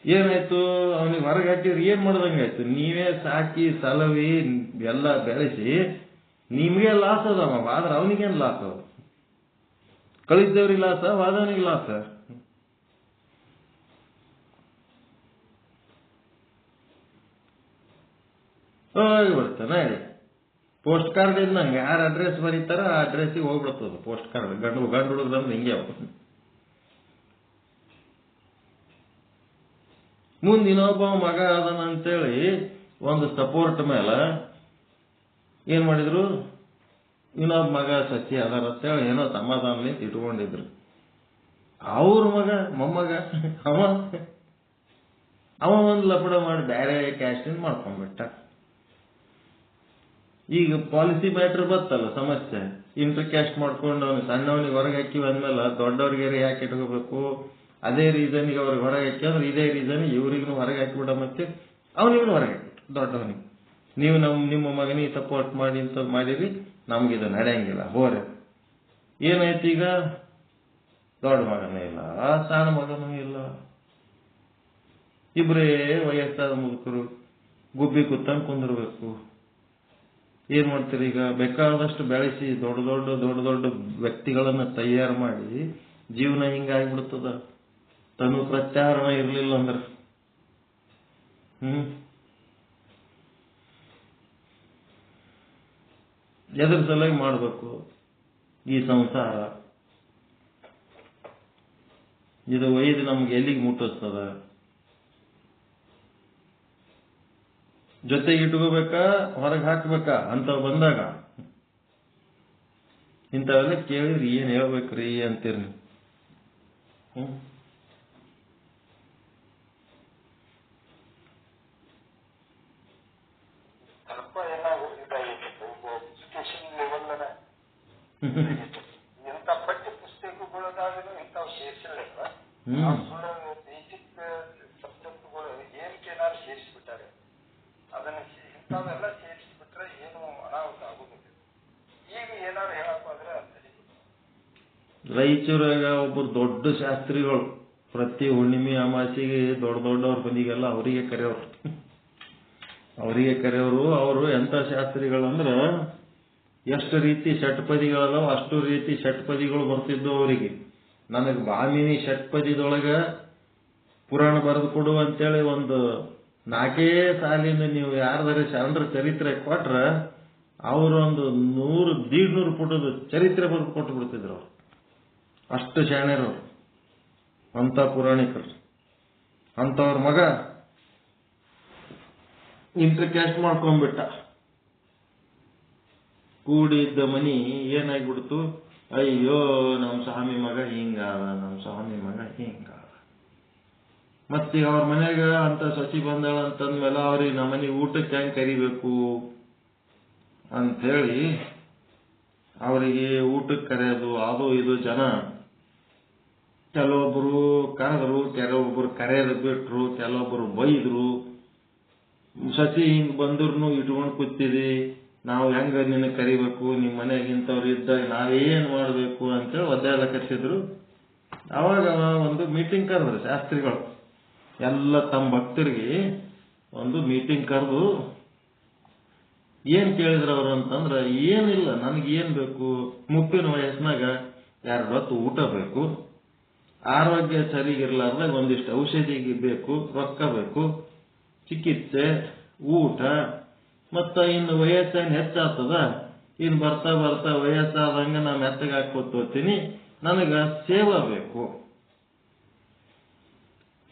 ಏನಾಯ್ತು? ಅವನಿಗೆ ಹೊರಗೆ ಹಾಕಿದ್ರೆ ಏನ್ ಮಾಡ್ದಂಗಾಯ್ತು? ನೀವೇ ಸಾಕಿ ಸಲವಿ ಎಲ್ಲ ಬೆಳೆಸಿ ನಿಮ್ಗೆ ಲಾಸ್ ಅದವ, ಆದ್ರೆ ಅವನಿಗೇನು ಲಾಸ್ ಅದ? ಕಳಿಸಿದವ್ರಿಗೆ ಲಾಸ, ವಾದವನಿಗೆ ಲಾಸ. ಹೋಗಿ ಬರ್ತಾನೆ. ಪೋಸ್ಟ್ ಕಾರ್ಡ್ ಇದ್ದಂಗೆ ಯಾರು ಅಡ್ರೆಸ್ ಬರೀತಾರ ಆ ಅಡ್ರೆಸ್ಸಿಗೆ ಹೋಗ್ಬಿಡ್ತದ ಪೋಸ್ಟ್ ಕಾರ್ಡ್. ಗಂಡು ಹುಡುಗ್ರಂದ್ರೆ ಹಿಂಗೆ ಅವು. ಮುಂದೆ ಇನ್ನೊಬ್ಬ ಮಗ ಅದನಂತೇಳಿ ಒಂದು ಸಪೋರ್ಟ್ ಮೇಲೆ ಏನ್ ಮಾಡಿದ್ರು, ಇನ್ನೊಬ್ಬ ಮಗ ಸಚಿ ಅದಾರ ಅಂತೇಳಿ ಏನೋ ಸಮಾಧಾನಲಿಂತ ಇಟ್ಕೊಂಡಿದ್ರು. ಅವ್ರ ಮಗ ಮೊಮ್ಮಗ ಅವ ಒಂದು ಲಪಡ ಮಾಡಿ ಬೇರೆ ಕ್ಯಾಸ್ಟಿಂದ ಮಾಡ್ಕೊಂಡ್ಬಿಟ್ಟ. ಈಗ ಪಾಲಿಸಿ ಮ್ಯಾಟ್ರ್ ಬತ್ತಲ್ಲ ಸಮಸ್ಯೆ. ಇಂಟರ್ ಕ್ಯಾಸ್ಟ್ ಮಾಡ್ಕೊಂಡು ಅವ್ನು ಸಣ್ಣವನಿಗೆ ಹೊರಗೆ ಹಾಕಿವಿ ಅಂದ್ಮೇಲೆ ದೊಡ್ಡವ್ರಿಗೆ ಯಾಕೆ ಇಟ್ಕೋಬೇಕು? ಅದೇ ರೀಸನ್ಗೆ ಅವ್ರಿಗೆ ಹೊರಗೆ ಹಾಕಿ ಅಂದ್ರೆ ಇದೇ ರೀಸನ್ ಇವ್ರಿಗೂ ಹೊರಗೆ ಹಾಕಿಬಿಡ. ಮತ್ತೆ ಅವನಿಗೂ ಹೊರಗೆ ಹಾಕಿಬಿಟ್ಟು ದೊಡ್ಡವನಿಗೆ, ನೀವು ನಿಮ್ಮ ಮಗನಿಗೆ ಸಪೋರ್ಟ್ ಮಾಡಿ ಅಂತ ಮಾಡಿರಿ, ನಮ್ಗಿದು ನಡೆಯಂಗಿಲ್ಲ ಹೋರೆ. ಏನಾಯ್ತು ಈಗ? ದೊಡ್ಡ ಮಗನೂ ಇಲ್ಲ, ಸಣ್ಣ ಮಗನೂ ಇಲ್ಲ, ಇಬ್ಬರೇ ವಯಸ್ಸಾದ ಮುದುಕರು ಗುಬ್ಬಿ ಕುತ್ತಂಗ್ ಕುಂದಿರ್ಬೇಕು. ಏನ್ ಮಾಡ್ತೀರಿ ಈಗ? ಬೇಕಾದಷ್ಟು ಬೆಳೆಸಿ ದೊಡ್ಡ ದೊಡ್ಡ ವ್ಯಕ್ತಿಗಳನ್ನ ತಯಾರು ಮಾಡಿ ಜೀವನ ಹಿಂಗಾಗ್ಬಿಡ್ತದ. ತನು ಪ್ರತ್ಯಾಹರಣ ಇರ್ಲಿಲ್ಲ ಅಂದ್ರೆ ಎದ್ರ ಸಲುವಾಗಿ ಮಾಡ್ಬೇಕು ಈ ಸಂಸಾರ? ಇದು ಒಯ್ದು ನಮ್ಗೆ ಎಲ್ಲಿಗೆ ಮುಟ್ಟಿಸ್ತದ? ಜೊತೆಗೆ ಇಟ್ಕೋಬೇಕಾ ಹೊರಗೆ ಹಾಕ್ಬೇಕಾ ಅಂತ ಬಂದಾಗ ಇಂಥವೆಲ್ಲ ಕೇಳಿದ್ರಿ ಏನ್ ಹೇಳ್ಬೇಕ್ರಿ ಅಂತೀರಿ ನೀವು. ಸ್ವಲ್ಪ ಎಲ್ಲ ಎಜುಕೇಶನ್ ಲೆವೆಲ್ ಇಂಥ ಪಠ್ಯ ಪುಸ್ತಕಗಳದಾದ್ರೂ ಇಂಥವು ಸೇರಿಸಿಲ್ಲ. ಬೇಸಿಕ್ ಸಬ್ಜೆಕ್ಟ್ಗಳು ಏನಕ್ಕೆ ಏನಾದ್ರು ಸೇರಿಸ್ಬಿಟ್ಟಾರೆ. ಅದನ್ನ ಇಂಥವೆಲ್ಲ ಸೇರಿಸ್ಬಿಟ್ರೆ ಏನು ಅನಾಹುತ ಆಗುದಿಲ್ಲ. ಈಗ ಏನಾದ್ರು ಹೇಳಕ್ ಹೋದ್ರೆ ರಾಯಚೂರಾಗ ಒಬ್ಬರು ದೊಡ್ಡ ಶಾಸ್ತ್ರಿಗಳು ಪ್ರತಿ ಹುಣ್ಣಿಮೆ ಅಮಾಸಿಗೆ ದೊಡ್ಡವ್ರ ಬಂದಿಗೆಲ್ಲ ಅವರಿಗೆ ಕರೆಯೋರು. ಅವರು ಎಂತ ಶಾಸ್ತ್ರಿಗಳಂದ್ರ ಎಷ್ಟು ರೀತಿ ಷಟ್ಪದಿಗಳದಾವ ಅಷ್ಟು ರೀತಿ ಷಟ್ಪದಿಗಳು ಬರ್ತಿದ್ದು ಅವರಿಗೆ. ನನಗೆ ಬಾಮಿನಿ ಷಟ್ಪದಿದೊಳಗ ಪುರಾಣ ಬರೆದು ಕೊಡು ಅಂತೇಳಿ ಒಂದು 4 ಸಾಲಿನ ನೀವು ಯಾರ್ದಾರ ಶರಣರ ಚರಿತ್ರೆ ಕೊಟ್ರ ಅವರು ಒಂದು 100-150 ಪುಟದ ಚರಿತ್ರೆ ಬರೆದು ಕೊಟ್ಟು ಬಿಡ್ತಿದ್ರು ಅವ್ರು. ಅಷ್ಟು ಶಾಣ್ಯರು ಅಂತ ಪುರಾಣಿಕರು. ಅಂತವ್ರ ಮಗ ಇಂಟರ್ ಕ್ಯಾಸ್ಟ್ ಮಾಡ್ಕೊಂಡ್ಬಿಟ್ಟ. ಕೂಡಿದ್ದ ಮನಿ ಏನಾಗ್ಬಿಡ್ತು, ಅಯ್ಯೋ ನಮ್ಮ ಸ್ವಾಮಿ ಮಗ ಹಿಂಗಾದ, ನಮ್ಮ ಸ್ವಾಮಿ ಮಗ ಹಿಂಗಾದ. ಮತ್ತೀಗ ಅವ್ರ ಮನೆಯಾಗ ಅಂತ ಸಸಿ ಬಂದಾಳ ಅಂತಂದ್ಮೇಲೆ ಅವ್ರಿಗೆ ನಮ್ಮ ಮನೆ ಊಟಕ್ಕೆ ಹೆಂಗ್ ಕರಿಬೇಕು ಅಂಥೇಳಿ ಅವರಿಗೆ ಊಟಕ್ಕೆ ಕರೆಯೋದು ಅದು ಇದು ಜನ. ಕೆಲವೊಬ್ರು ಕರೆದ್ರು, ಕೆಲವೊಬ್ರು ಕರೆಯೋದು ಬಿಟ್ರು, ಕೆಲವೊಬ್ರು ಬೈದ್ರು. ಸಸಿ ಹಿಂಗ್ ಬಂದ್ರು ಇಟ್ಕೊಂಡು ಕೂತಿದಿ, ನಾವು ಹೆಂಗ ನಿನ್ನ ಕರಿಬೇಕು, ನಿಮ್ಮ ಮನೆಯಾಗಿಂತವ್ರು ಇದ್ದಾಗ ನಾವೇನ್ ಮಾಡ್ಬೇಕು ಅಂತೇಳಿ ಒದ್ದಾಡಕತ್ತಿದ್ರು. ಅವಾಗ ಒಂದು ಮೀಟಿಂಗ್ ಕರೆದ್ರು ಶಾಸ್ತ್ರಿಗಳು. ಎಲ್ಲ ತಮ್ಮ ಭಕ್ತರಿಗೆ ಒಂದು ಮೀಟಿಂಗ್ ಕರೆದು ಏನ್ ಕೇಳಿದ್ರು ಅವರು ಅಂತಂದ್ರ, ಏನಿಲ್ಲ, ನನಗೇನ್ ಬೇಕು, ಮುಪ್ಪಿನ ವಯಸ್ಸಿನಾಗ 2 ಹೊತ್ತು ಊಟ ಬೇಕು, ಆರೋಗ್ಯ ಸರಿಗಿರ್ಲಾರ್ದಾಗ ಒಂದಿಷ್ಟು ಔಷಧಿಗೆ ಬೇಕು, ರೊಕ್ಕ ಬೇಕು, ಚಿಕಿತ್ಸೆ, ಊಟ, ಮತ್ತ ಇನ್ನು ವಯಸ್ಸೇನು ಹೆಚ್ಚಾಗ್ತದ, ಇನ್ನು ಬರ್ತಾ ಬರ್ತಾ ವಯಸ್ಸಾದಂಗ ನಾ ಮೆತ್ತಗೆ ಹಾಕೋತ ಹೋಗ್ತೀನಿ, ನನಗ ಸೇವಾ ಬೇಕು.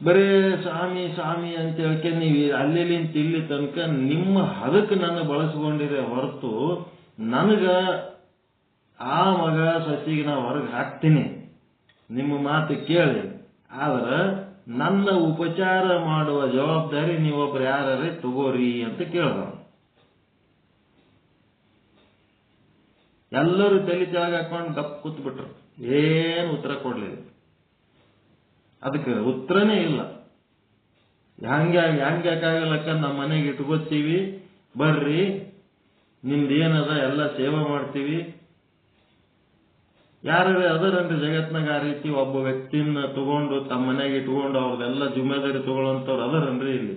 ಬರೇ ಸ್ವಾಮಿ ಸ್ವಾಮಿ ಅಂತ ಹೇಳ್ಕೆ ನೀವು ಅಲ್ಲಿಂದ ಇಲ್ಲಿ ತನಕ ನಿಮ್ಮ ಹದಕ್ಕೆ ನನ್ನ ಬಳಸ್ಕೊಂಡಿರೇ ಹೊರತು ನನಗ ಆ ಮಗ ಸಸಿಗೆ ನಾ ಹೊರಗೆ ಹಾಕ್ತೀನಿ, ನಿಮ್ಮ ಮಾತು ಕೇಳಿ. ಆದ್ರೆ ನನ್ನ ಉಪಚಾರ ಮಾಡುವ ಜವಾಬ್ದಾರಿ ನೀವೊಬ್ರು ಯಾರೇ ತಗೋರಿ ಅಂತ ಕೇಳ್ದ. ಎಲ್ಲರೂ ತಲೆ ಕೆಳಗೆ ಹಾಕೊಂಡು ಗಪ್ ಕೂತ್ಬಿಟ್ರು, ಏನು ಉತ್ತರ ಕೊಡ್ಲಿಲ್ಲ. ಅದಕ್ಕೆ ಉತ್ತರನೇ ಇಲ್ಲ. ಹಂಗ್ಯಾಕಾಗಲಕ್ಕ ನಮ್ಮ ಮನೆಗೆ ಇಟ್ಕೋತೀವಿ, ಬರ್ರಿ ನಿಮ್ದೇನದ ಎಲ್ಲ ಸೇವೆ ಮಾಡ್ತೀವಿ. ಯಾರೇ ಅದರಂದ್ರೆ ಜಗತ್ನಾಗ ಆ ರೀತಿ ಒಬ್ಬ ವ್ಯಕ್ತಿನ ತಗೊಂಡು ತಮ್ಮ ಮನೆಗೆ ಇಟ್ಕೊಂಡು ಅವ್ರದೆಲ್ಲ ಜಿಮ್ಮೆದಾರಿ ತಗೊಳ್ಳೋಂಥವ್ರು ಅದರನ್ರಿ ಇಲ್ಲಿ.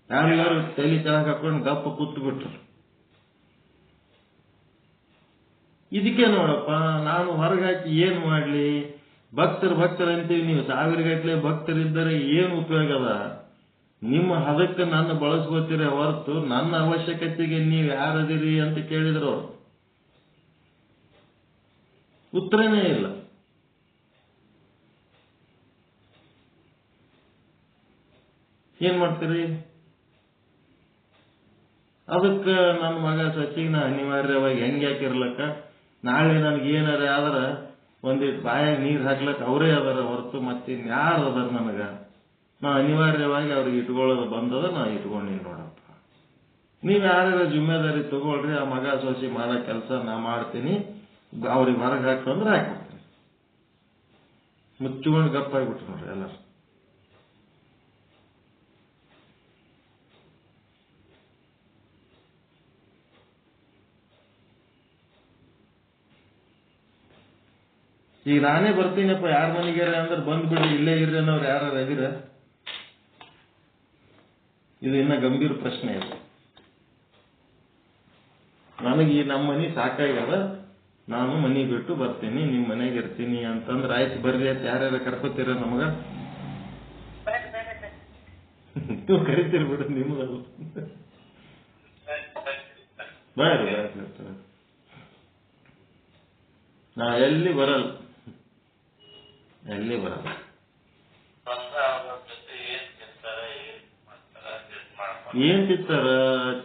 ಯಾರು ತಲೆ ಕೆಳಗೆ ಹಾಕೊಂಡು ಗಪ್ಪ ಕೂತು ಬಿಟ್ರು. ಇದಕ್ಕೆ ನೋಡಪ್ಪ, ನಾನು ಹೊರಗಾಕಿ ಏನ್ ಮಾಡ್ಲಿ? ಭಕ್ತರು ಅಂತೀವಿ, ನೀವು 1000 ಗಟ್ಟಲೆ ಭಕ್ತರಿದ್ದರೆ ಏನು ಉಪಯೋಗ ಅದ? ನಿಮ್ಮ ಹದಕ್ಕೆ ನನ್ನ ಬಳಸ್ಕೋತೀರ ಹೊರತು ನನ್ನ ಅವಶ್ಯಕತೆಗೆ ನೀವು ಯಾರದಿರಿ ಅಂತ ಕೇಳಿದ್ರು ಅವರು ಉತ್ತರನೇ ಇಲ್ಲ. ಏನ್ ಮಾಡ್ತೀರಿ? ಅದಕ್ಕೆ ನನ್ನ ಮಗ ಸಚಿಗೆ ನಾ ಅನಿವಾರ್ಯವಾಗಿ ಹೆಂಗೆ ಯಾಕಿರ್ಲಕ್ಕ, ನಾಳೆ ನನಗೇನಾರ ಆದ್ರೆ ಒಂದಿಟ್ಟು ಬಾಯಾಗ ನೀರು ಹಾಕ್ಲಕ್ಕ ಅವರೇ ಅದರ ಹೊರತು ಮತ್ತಿನ್ ಯಾರು ಅದಾರ ನನಗ, ನಾ ಅನಿವಾರ್ಯವಾಗಿ ಅವ್ರಿಗೆ ಇಟ್ಕೊಳ್ಳೋದು ಬಂದದ, ನಾ ಇಟ್ಕೊಂಡಿನಿ ನೋಡಪ್ಪ. ನೀವು ಯಾರ್ಯಾರ ಜಿಮ್ಮೆದಾರಿ ತಗೊಳ್ರಿ, ಆ ಮಗ ಸೊಸಿ ಮಾಡೋ ಕೆಲಸ ನಾ ಮಾಡ್ತೀನಿ, ಅವ್ರಿಗೆ ಹೊರಗೆ ಹಾಕ್ತಂದ್ರೆ ಹಾಕ್ಬಿಡ್ತೀನಿ. ಮುಚ್ಚಿಕೊಂಡು ಗಪ್ಪಾಗ್ಬಿಟ್ರು ನೋಡ್ರಿ ಎಲ್ಲರೂ. ಈಗ ನಾನೇ ಬರ್ತೀನಪ್ಪ, ಯಾರ ಮನೆಗ್ಯಾರ ಅಂದ್ರೆ ಬಂದ್ಬಿಡಿ, ಇಲ್ಲೇ ಇರ್ರಿ ಅನ್ನೋರು ಯಾರು ಅದಿರ? ಇದು ಇನ್ನ ಗಂಭೀರ ಪ್ರಶ್ನೆ ಇದೆ. ನನಗೆ ಈ ನಮ್ಮ ಮನೆ ಸಾಕಾಗ್ಯದ, ನಾನು ಮನೆ ಬಿಟ್ಟು ಬರ್ತೀನಿ, ನಿಮ್ಮ ಮನೆಗೆ ಇರ್ತೀನಿ ಅಂತಂದ್ರೆ ಆಯ್ತು ಬರ್ರಿ ಅಂತ ಯಾರ್ಯಾರ ಕರ್ಕೋತೀರ ನಮಗ? ನೀವು ಕರಿತೀರಿ ಬಿಡು, ನಿಮ್ದಲ್ಲ. ಬರ್ರಿ ನಾ ಎಲ್ಲಿ ಬರಲ್ಲ, ಎಲ್ಲಿ ಬರಲ್ಲ. ಏನ್ ತಿಂತಾರ?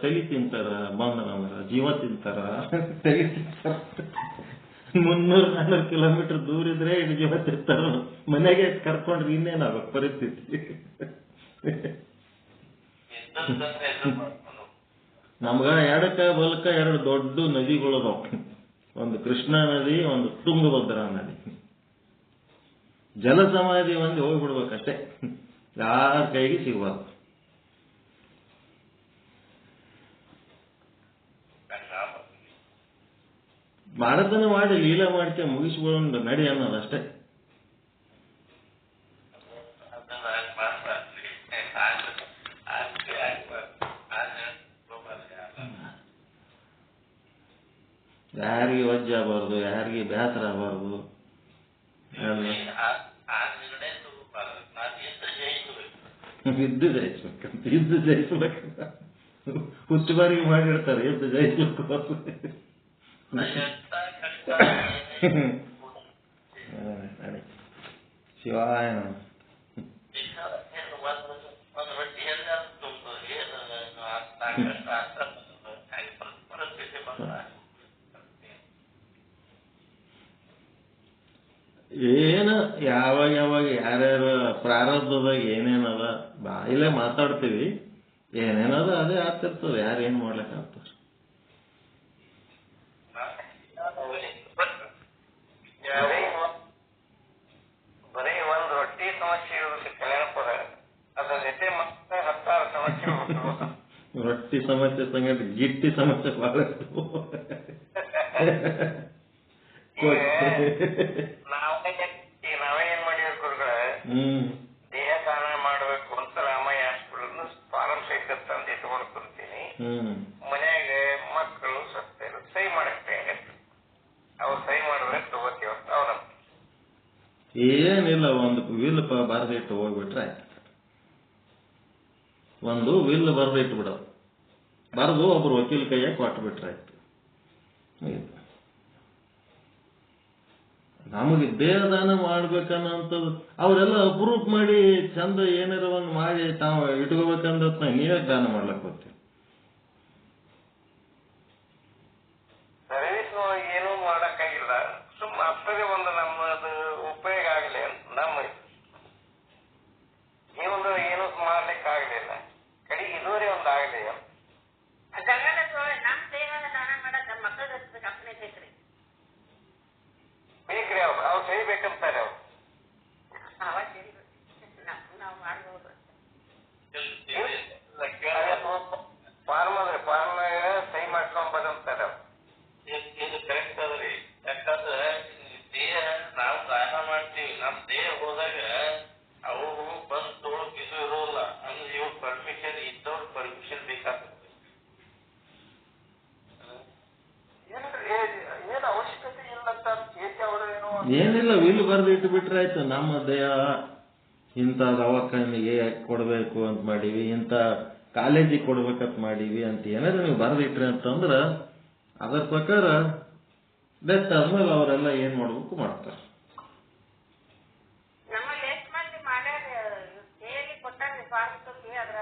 ತಲಿ ತಿಂತಾರ, ಬಂದ್ರ ಜೀವ ತಿಂತಾರ, ತಲಿ ತಿಂತಾರ. 300-400 ಕಿಲೋಮೀಟರ್ ದೂರ ಇದ್ರೆ ಇನ್ನು ಜೀವ ತಿಂತಾರ. ಮನೆಗೆ ಕರ್ಕೊಂಡ್ರೆ ಇನ್ನೇನಾಗಬೇಕು ಪರಿಸ್ಥಿತಿ? ನಮ್ಗ ಎಡಕ್ಕ ಬಲಕ್ಕ 2 ದೊಡ್ಡ ನದಿಗಳದಾವ. ಒಂದು ಕೃಷ್ಣಾ ನದಿ, ಒಂದು ತುಂಗಭದ್ರಾ ನದಿ. ಜಲ ಸಮಾಧಿ ಒಂದು ಹೋಗ್ಬಿಡ್ಬೇಕಷ್ಟೇ, ಯಾರ ಕೈಗೆ ಸಿಗಬಾರ್ದು. ಭಾರತನೇ ಮಾಡಿ ಲೀಲಾ ಮಾಡ್ಕೆ ಮುಗಿಸ್ಕೊಂಡು ನಡಿ ಅನ್ನೋದಷ್ಟೇ. ಯಾರಿಗೆ ವಜ್ಜ ಆಗಬಾರ್ದು, ಯಾರಿಗೆ ಬೇಸರ ಆಗಬಾರ್ದು. ಯುದ್ಧ ಜಯಿಸ್ಬೇಕಂತ ಹುಚ್ಚು ಬಾರಿಗೆ ಮಾಡಿರ್ತಾರೆ, ಯುದ್ಧ ಜಯಿಸ್ಬೇಕು. ಶಿವಾಯ ಏನ ಯಾವಾಗ ಯಾರ್ಯಾರ ಪ್ರಾರಬ್ಧದಾಗ ಏನೇನದ ಬಾಯಿಲೆ ಮಾತಾಡ್ತೀವಿ, ಏನೇನದ ಅದೇ ಆಗ್ತಿರ್ತದೆ, ಯಾರೇನ್ ಮಾಡ್ಲಿಕ್ಕೆ ಆಗ್ತದೆ. ಬರೀ ಒಂದು ರೊಟ್ಟಿ ಸಮಸ್ಯೆ ಇರೋದಕ್ಕೆ ಕಲ್ಯಾಣಪುರ, ಅದ್ರ ಜೊತೆ ಮತ್ತೆ 10 ಸಮಸ್ಯೆ. ರೊಟ್ಟಿ ಸಮಸ್ಯೆ ಸಂಗಟ ಗಿಟ್ಟಿ ಸಮಸ್ಯೆ ಬಹಳಷ್ಟು. ನಾವೇನ್ ಮಾಡಿದ್ರು ಗುರುಗಳೇ, ದೇಹ ದಾನ ಮಾಡ್ಬೇಕು ಅಂತ ರಾಮಯ್ಯ ಹಾಸ್ಪಿಟಲ್ ಫಾರಂ ಸಹಿತ ತಂದು ಇಟ್ಕೊಂಡು ಕುಂತೀನಿ. ಮನ್ಯಾಗ ಮಕ್ಕಳು ಸತ್ತೇರು ಸಹಿ ಮಾಡಕ್ಕೆ ಅವ್ರು ಸಹಿ ಮಾಡಿದ್ರೆ ತಗೋತೀವ ಅಂತ ಅವ್ರ ಏನಿಲ್ಲ, ಒಂದು ವಿಲ್ ಬರೆದಿಟ್ಟು ಹೋಗ್ಬಿಟ್ರೆ ಆಯ್ತು. ಒಂದು ವಿಲ್ ಬರೆದಿಟ್ಟು ಬಿಡೋದು, ಬರೆದು ಒಬ್ರು ವಕೀಲ ಕೈಯಾಗ ಕೊಟ್ಟು ಬಿಟ್ರೆ ಆಯ್ತು. ನಮಗೆ ದೇಹದಾನ ಮಾಡ್ಬೇಕನ್ನೋಂಥದ್ದು ಅವರೆಲ್ಲ ಅಪ್ರೂವ್ ಮಾಡಿ ಚಂದ ಏನಾರ ಒಂದು ಮಾಡಿ ತಾವು ಇಟ್ಕೋಬೇಕಂದ ನೀವೇ ದಾನ ಮಾಡ್ಲಕ್ ಹೋಗ್ತೀವಿ. ಸರ್ವಿಸ್ ಏನೂ ಮಾಡಕ್ಕಾಗಿಲ್ಲ, ಸುಮ್ಮ ಅಪ್ಪಗೆ ಒಂದು ನಮ್ಮದು ಉಪಯೋಗ ಆಗಲಿ ಅಂತ ನಮ್ಮ ಜೀವನದ ಏನೂ ಮಾಡ್ಲಿಕ್ಕೆ ಆಗ್ಲಿಲ್ಲ, ಕಡೆಗೆ ಇದುವರೆ ಒಂದು ಆಗಲಿ ಅಂತ. ನಮ್ಮ ದೇಹದ ದಾನ ಮಾಡಕ್ ಮಕ್ಕಳ ಕಂಪನಿ ಬೇಕ್ರಿ, ಬೇಕ್ರಿ ಅವ್ರು ಸಹಿ ಬೇಕಂತಾರೆ. ನಾವು ಮಾಡ್ಬೋದು. ಫಾರ್ಮ್ ಅದ್ರಿ, ಫಾರ್ಮ್ ಸಹಿ ಮಾಡ್ಕೊಂಬದಂತಾರೆ. ಇದು ಕರೆಕ್ಟ್ ಅದ್ರಿ, ಯಾಕಂದ್ರೆ ದೇಹ ನಾವು ದಾನ ಮಾಡ್ತೀವಿ, ನಮ್ ದೇಹ ಹೋದಾಗ ಅವರು ಬಂದು ತೊಗೊಳಕ್ ಇದು ಇರೋಲ್ಲ ಅಂದ್ರೆ ಇವ್ರ ಪರ್ಮಿಷನ್ ಇದ್ದವ್ರ ಪರ್ಮಿಷನ್ ಬೇಕಾಗ್ತದೆ. ಏನು ಅವಶ್ಯಕತೆ ಇಲ್ಲ ಅಂತ ಕೇಸಿ ಅವರು ಏನೋ ಏನಿಲ್ಲ, ವಿಲ್ ಬರೆದು ಇಟ್ಟು ಬಿಟ್ರೆ ಆಯ್ತು. ನಮ್ಮ ದೇಹ ಇಂಥ ದವಾಖಾನೆಗೆ ಕೊಡಬೇಕು ಅಂತ ಮಾಡೀವಿ, ಇಂಥ ಕಾಲೇಜಿಗೆ ಕೊಡ್ಬೇಕಂತ ಮಾಡೀವಿ ಅಂತ ಏನಾದ್ರು ನೀವು ಬರೆದಿಟ್ರಿ ಅಂತಂದ್ರೆ ಅದರ ಪ್ರಕಾರ ಡೆತ್ ಆದ್ಮೇಲೆ ಅವರೆಲ್ಲ ಏನ್ ಮಾಡ್ಬೇಕು ಮಾಡ್ತಾರೆ. ನಮ್ಮಲ್ಲಿ ಎಷ್ಟು ಮಂದಿ ಮಾಡ್ಯಾರ ಹೇಳಿ ಕೊಟ್ಟಾರ ಫಾರ್ಮ್ ತುಂಬಿ ಅದ್ರ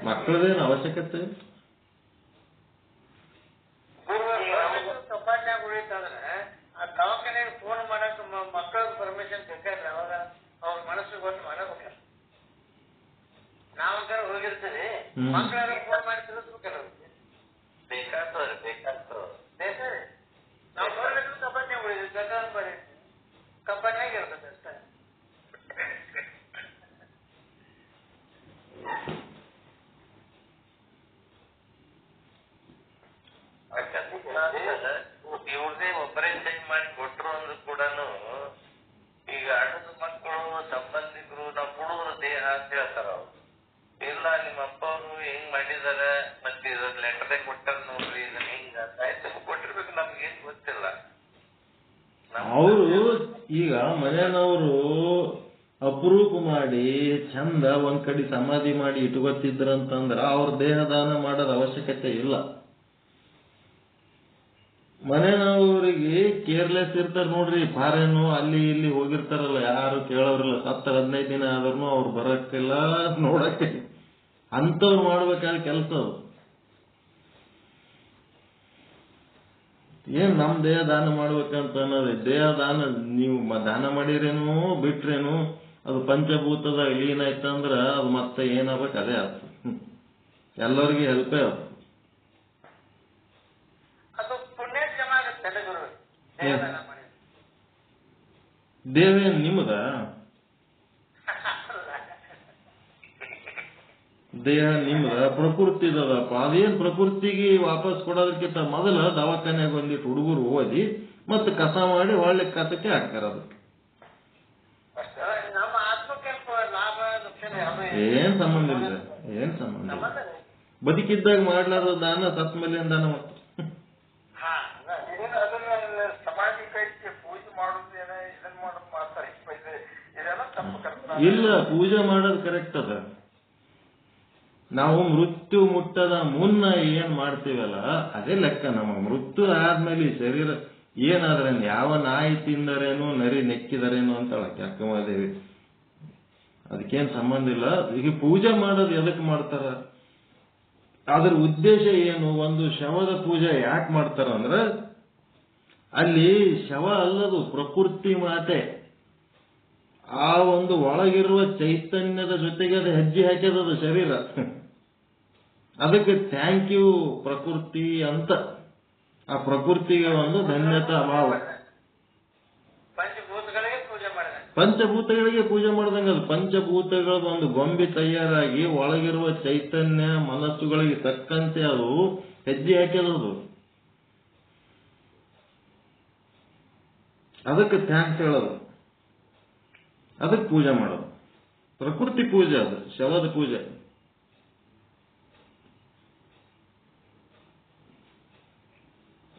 ಮಕ್ಕಳದೇನು ಅವಶ್ಯಕತೆ ತಪಾಸಣೆ ಉಳಿತಂದ್ರೆ ಆ ದವಾಖಾನೆಗೆ ಫೋನ್ ಮಾಡಕ್ ಮಕ್ಕಳ ಪರ್ಮಿಷನ್ ಬೇಕಾದ್ರೆ ಅವಾಗ ಅವ್ರ ಮನಸ್ಸಿಗೆ ಗೊತ್ತು ಮಾಡಬೇಕಲ್ಲ. ನಾವಂತ ಹೋಗಿರ್ತೀವಿ, ಮಕ್ಕಳ ಫೋನ್ ಮಾಡಿ ತಿಳಿಸ್ಬೇಕಲ್ಲ. ಬೇಕಾಗ್ತದೆ ನಾವು ನೋಡ್ಬೇಕು. ತಪಾಸಣೆ ಉಳಿದ ಬರೀ ಕಂಪನಿಯಾಗ ಇರ್ತದೆ ಅಷ್ಟೇ. ಇವ್ರದೇ ಆಪರೇಷನ್ ಮಾಡಿ ಕೊಟ್ರು ಅಂದ್ರೂ ಕೂಡ ಈಗ ಹಣದ ಮಕ್ಕಳು ಸಂಬಂಧಿಕರು ನಾವು ಹುಡುಗರ ದೇಹ ಅಂತ ಹೇಳ್ತಾರ. ಅವ್ರು ಇಲ್ಲ ನಿಮ್ಮ ಅಪ್ಪ ಅವರು ಹೆಂಗ್ ಮಾಡಿದಾರ ಮತ್ತೆ ಇದ್ರ ಲೆಟರ್ ಕೊಟ್ಟಾರ ನೋಡ್ರಿ, ಇದನ್ನ ಹಿಂಗ ಸಾಹಿತ್ಯ ಕೊಟ್ಟಿರ್ಬೇಕು, ನಮ್ಗೇನ್ ಗೊತ್ತಿಲ್ಲ. ಅವರು ಈಗ ಮನೆಯವರು ಅಪರೂಪ ಮಾಡಿ ಚಂದ ಒಂದ್ ಕಡೆ ಸಮಾಧಿ ಮಾಡಿ ಇಟ್ಕೊತಿದ್ರಂತಂದ್ರ ಅವ್ರ ದೇಹದಾನ ಮಾಡೋದ ಅವಶ್ಯಕತೆ ಇಲ್ಲ. ಮನೆಯವ್ರಿಗೆ ಕೇರ್ಲೆಸ್ ಇರ್ತಾರ ನೋಡ್ರಿ, ಫಾರೇನು ಅಲ್ಲಿ ಇಲ್ಲಿ ಹೋಗಿರ್ತಾರಲ್ಲ, ಯಾರು ಕೇಳೋರಿಲ್ಲ. 10-15 ದಿನ ಆದ್ರೂ ಅವ್ರು ಬರಕ್ಕಿಲ್ಲ, ನೋಡಕ್ಕೆ. ಅಂತವ್ರು ಮಾಡ್ಬೇಕಾದ ಕೆಲಸ ಅದು. ಏನ್ ನಮ್ ದೇಹ ದಾನ ಮಾಡ್ಬೇಕಂತ ಅನ್ನೋದು. ದೇಹ ದಾನ ನೀವು ದಾನ ಮಾಡಿರೇನು ಬಿಟ್ರೇನು ಅದು ಪಂಚಭೂತದ ಲೀನ ಆಯ್ತಂದ್ರ ಅದು ಮತ್ತೆ ಏನಾಗ್ಬೇಕು ಅದೇ ಆಯ್ತು. ಎಲ್ಲರಿಗೂ ಹೆಲ್ಪೇ ಆಯ್ತು. ಅದು ಪುಣ್ಯ ಜಮ ಆಗುತ್ತೆ ಗುರು. ದೇಹದಾನ ಮಾಡಿ ದೇಹ ನಿಮ್ಮದ ದೇಹ ನಿಮ್ದ ಪ್ರಕೃತಿದಪ್ಪ. ಅದೇನ್ ಪ್ರಕೃತಿಗೆ ವಾಪಸ್ ಕೊಡೋದಕ್ಕಿಂತ ಮೊದಲ ದವಾಖಾನೆಗೆ ಬಂದಿಟ್ಟು ಹುಡುಗರು ಓದಿ ಮತ್ತೆ ಕಸ ಮಾಡಿ ಒಳ್ಳೆ ಕಸಕ್ಕೆ ಹಾಕ್ತಾರ. ಅದಕ್ಕೆ ನಮ್ಮ ಆತ್ಮಕ್ಕೆ ಲಾಭ ಲಕ್ಷಣ ಏನ್ ಸಂಬಂಧ ಇಲ್ಲ, ಏನ್ ಸಂಬಂಧ ಇಲ್ಲ. ಬದುಕಿದ್ದಾಗ ಮಾಡ್ಲಾರ್ದ ದಾನ ಸತ್ ಮೇಲೆ ದಾನ ಮತ್ತು ಅದನ್ನ ಸಮಾಧಿ ಕೈಗೆ ಪೂಜೆ ಮಾಡೋದು ಏನ ಇದನ್ನ ಮಾಡೋದು ಮಾಡ್ತಾರೆ. ಇದೆಲ್ಲ ತಪ್ಪು. ಇಲ್ಲ, ಪೂಜೆ ಮಾಡೋದು ಕರೆಕ್ಟ್ ಅದ. ನಾವು ಮೃತ್ಯು ಮುಟ್ಟದ ಮುನ್ನ ಏನ್ ಮಾಡ್ತೀವಲ್ಲ ಅದೇ ಲೆಕ್ಕ. ನಮಗ್ ಮೃತ್ಯು ಆದ್ಮೇಲೆ ಶರೀರ ಏನಾದ್ರೇನು, ಯಾವ ನಾಯಿ ತಿಂದರೇನು ನರಿ ನೆಕ್ಕಿದರೇನು ಅಂತ ಅಕ್ಕಮಾದೇವಿ. ಅದಕ್ಕೇನ್ ಸಂಬಂಧ ಇಲ್ಲ. ಈಗ ಪೂಜೆ ಮಾಡೋದು ಎದಕ್ ಮಾಡ್ತಾರ, ಅದ್ರ ಉದ್ದೇಶ ಏನು? ಒಂದು ಶವದ ಪೂಜೆ ಯಾಕೆ ಮಾಡ್ತಾರ ಅಂದ್ರ ಅಲ್ಲಿ ಶವ ಅಲ್ಲದು ಪ್ರಕೃತಿ ಮಾತೆ. ಆ ಒಂದು ಒಳಗಿರುವ ಚೈತನ್ಯದ ಜೊತೆಗೆ ಅದು ಹೆಜ್ಜೆ ಹಾಕ್ಯದದು ಶರೀರ. ಅದಕ್ಕೆ ಥ್ಯಾಂಕ್ ಯು ಪ್ರಕೃತಿ ಅಂತ. ಆ ಪ್ರಕೃತಿಗೆ ಒಂದು ಧನ್ಯತಾ ಅಭಾವ. ಪಂಚಭೂತಗಳಿಗೆ ಪೂಜೆ ಮಾಡ್ದಂಗ ಅದು. ಪಂಚಭೂತಗಳ ಒಂದು ಗೊಂಬೆ ತಯಾರಾಗಿ ಒಳಗಿರುವ ಚೈತನ್ಯ ಮನಸ್ಸುಗಳಿಗೆ ತಕ್ಕಂತೆ ಅದು ಹೆಜ್ಜೆ ಹಾಕ್ಯದದು. ಅದಕ್ಕೆ ಥ್ಯಾಂಕ್ಸ್ ಹೇಳೋದು, ಅದಕ್ಕೆ ಪೂಜೆ ಮಾಡೋದು. ಪ್ರಕೃತಿ ಪೂಜೆ ಅದು, ಶವದ ಪೂಜೆ.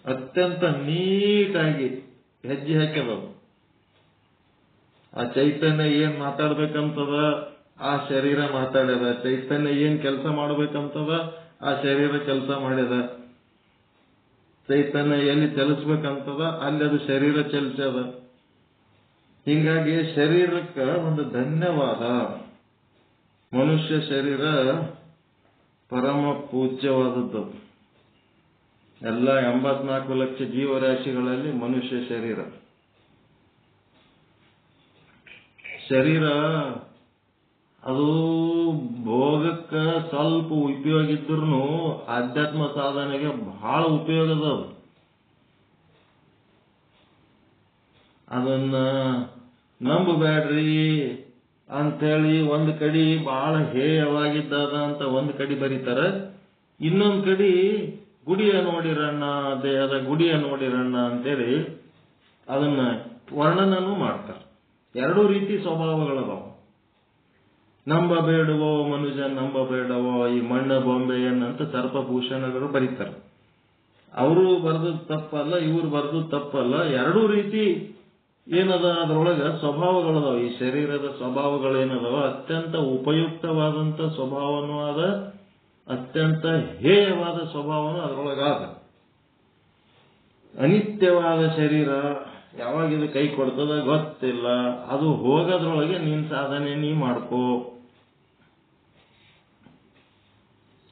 ಅತ್ಯಂತ ನೀಟಾಗಿ ಹೆಜ್ಜೆ ಹಾಕ್ಯದದು. ಆ ಚೈತನ್ಯ ಏನ್ ಮಾತಾಡ್ಬೇಕಂತದ ಆ ಶರೀರ ಮಾತಾಡ್ಯದ. ಚೈತನ್ಯ ಏನ್ ಕೆಲಸ ಮಾಡ್ಬೇಕಂತದ ಆ ಶರೀರ ಕೆಲಸ ಮಾಡ್ಯದ. ಚೈತನ್ಯ ಎಲ್ಲಿ ಚಲಿಸ್ಬೇಕಂತದ ಅಲ್ಲಿ ಅದು ಶರೀರ ಚಲಿಸ್ಯದ. ಹಿಂಗಾಗಿ ಶರೀರಕ್ಕ ಒಂದು ಧನ್ಯವಾದ. ಮನುಷ್ಯ ಶರೀರ ಪರಮ ಪೂಜ್ಯವಾದದ್ದು. ಎಲ್ಲ 84 ಲಕ್ಷ ಜೀವರಾಶಿಗಳಲ್ಲಿ ಮನುಷ್ಯ ಶರೀರ ಅದು ಭೋಗಕ್ಕ ಸ್ವಲ್ಪ ಉಪಯೋಗ ಇದ್ರೂ ಆಧ್ಯಾತ್ಮ ಸಾಧನೆಗೆ ಬಹಳ ಉಪಯೋಗದ. ಅದನ್ನ ನಂಬಬೇಡ್ರಿ ಅಂತೇಳಿ ಒಂದ್ ಕಡೆ ಬಹಳ ಹೇಯವಾಗಿದ್ದದ ಅಂತ ಒಂದ್ ಕಡೆ ಬರೀತಾರ. ಇನ್ನೊಂದ್ ಕಡೆ ಗುಡಿಯ ನೋಡಿರಣ್ಣ, ದೇಹದ ಗುಡಿಯ ನೋಡಿರಣ್ಣ ಅಂತೇಳಿ ಅದನ್ನ ವರ್ಣನೂ ಮಾಡ್ತಾರೆ. ಎರಡೂ ರೀತಿ ಸ್ವಭಾವಗಳದಾವ. ನಂಬಬೇಡವೋ ಮನುಜ ನಂಬಬೇಡವೋ ಈ ಮಣ್ಣ ಬೊಂಬೆಯನ್ನಂತ ಸರ್ಪಭೂಷಣಗಳು ಬರೀತಾರೆ. ಅವರು ಬರೆದು ತಪ್ಪಲ್ಲ, ಇವ್ರು ಬರೆದು ತಪ್ಪಲ್ಲ. ಎರಡೂ ರೀತಿ ಏನದ ಅದರೊಳಗೆ ಸ್ವಭಾವಗಳದಾವ. ಈ ಶರೀರದ ಸ್ವಭಾವಗಳೇನದಾವ ಅತ್ಯಂತ ಉಪಯುಕ್ತವಾದಂತ ಸ್ವಭಾವನೂ ಆದ, ಅತ್ಯಂತ ಹೇಯವಾದ ಸ್ವಭಾವನೂ ಅದರೊಳಗಾದ. ಅನಿತ್ಯವಾದ ಶರೀರ ಯಾವಾಗ ಇದು ಕೈ ಕೊಡ್ತದ ಗೊತ್ತಿಲ್ಲ. ಅದು ಹೋಗೋದ್ರೊಳಗೆ ನೀನ್ ಸಾಧನೆ ನೀ ಮಾಡ್ಕೋ.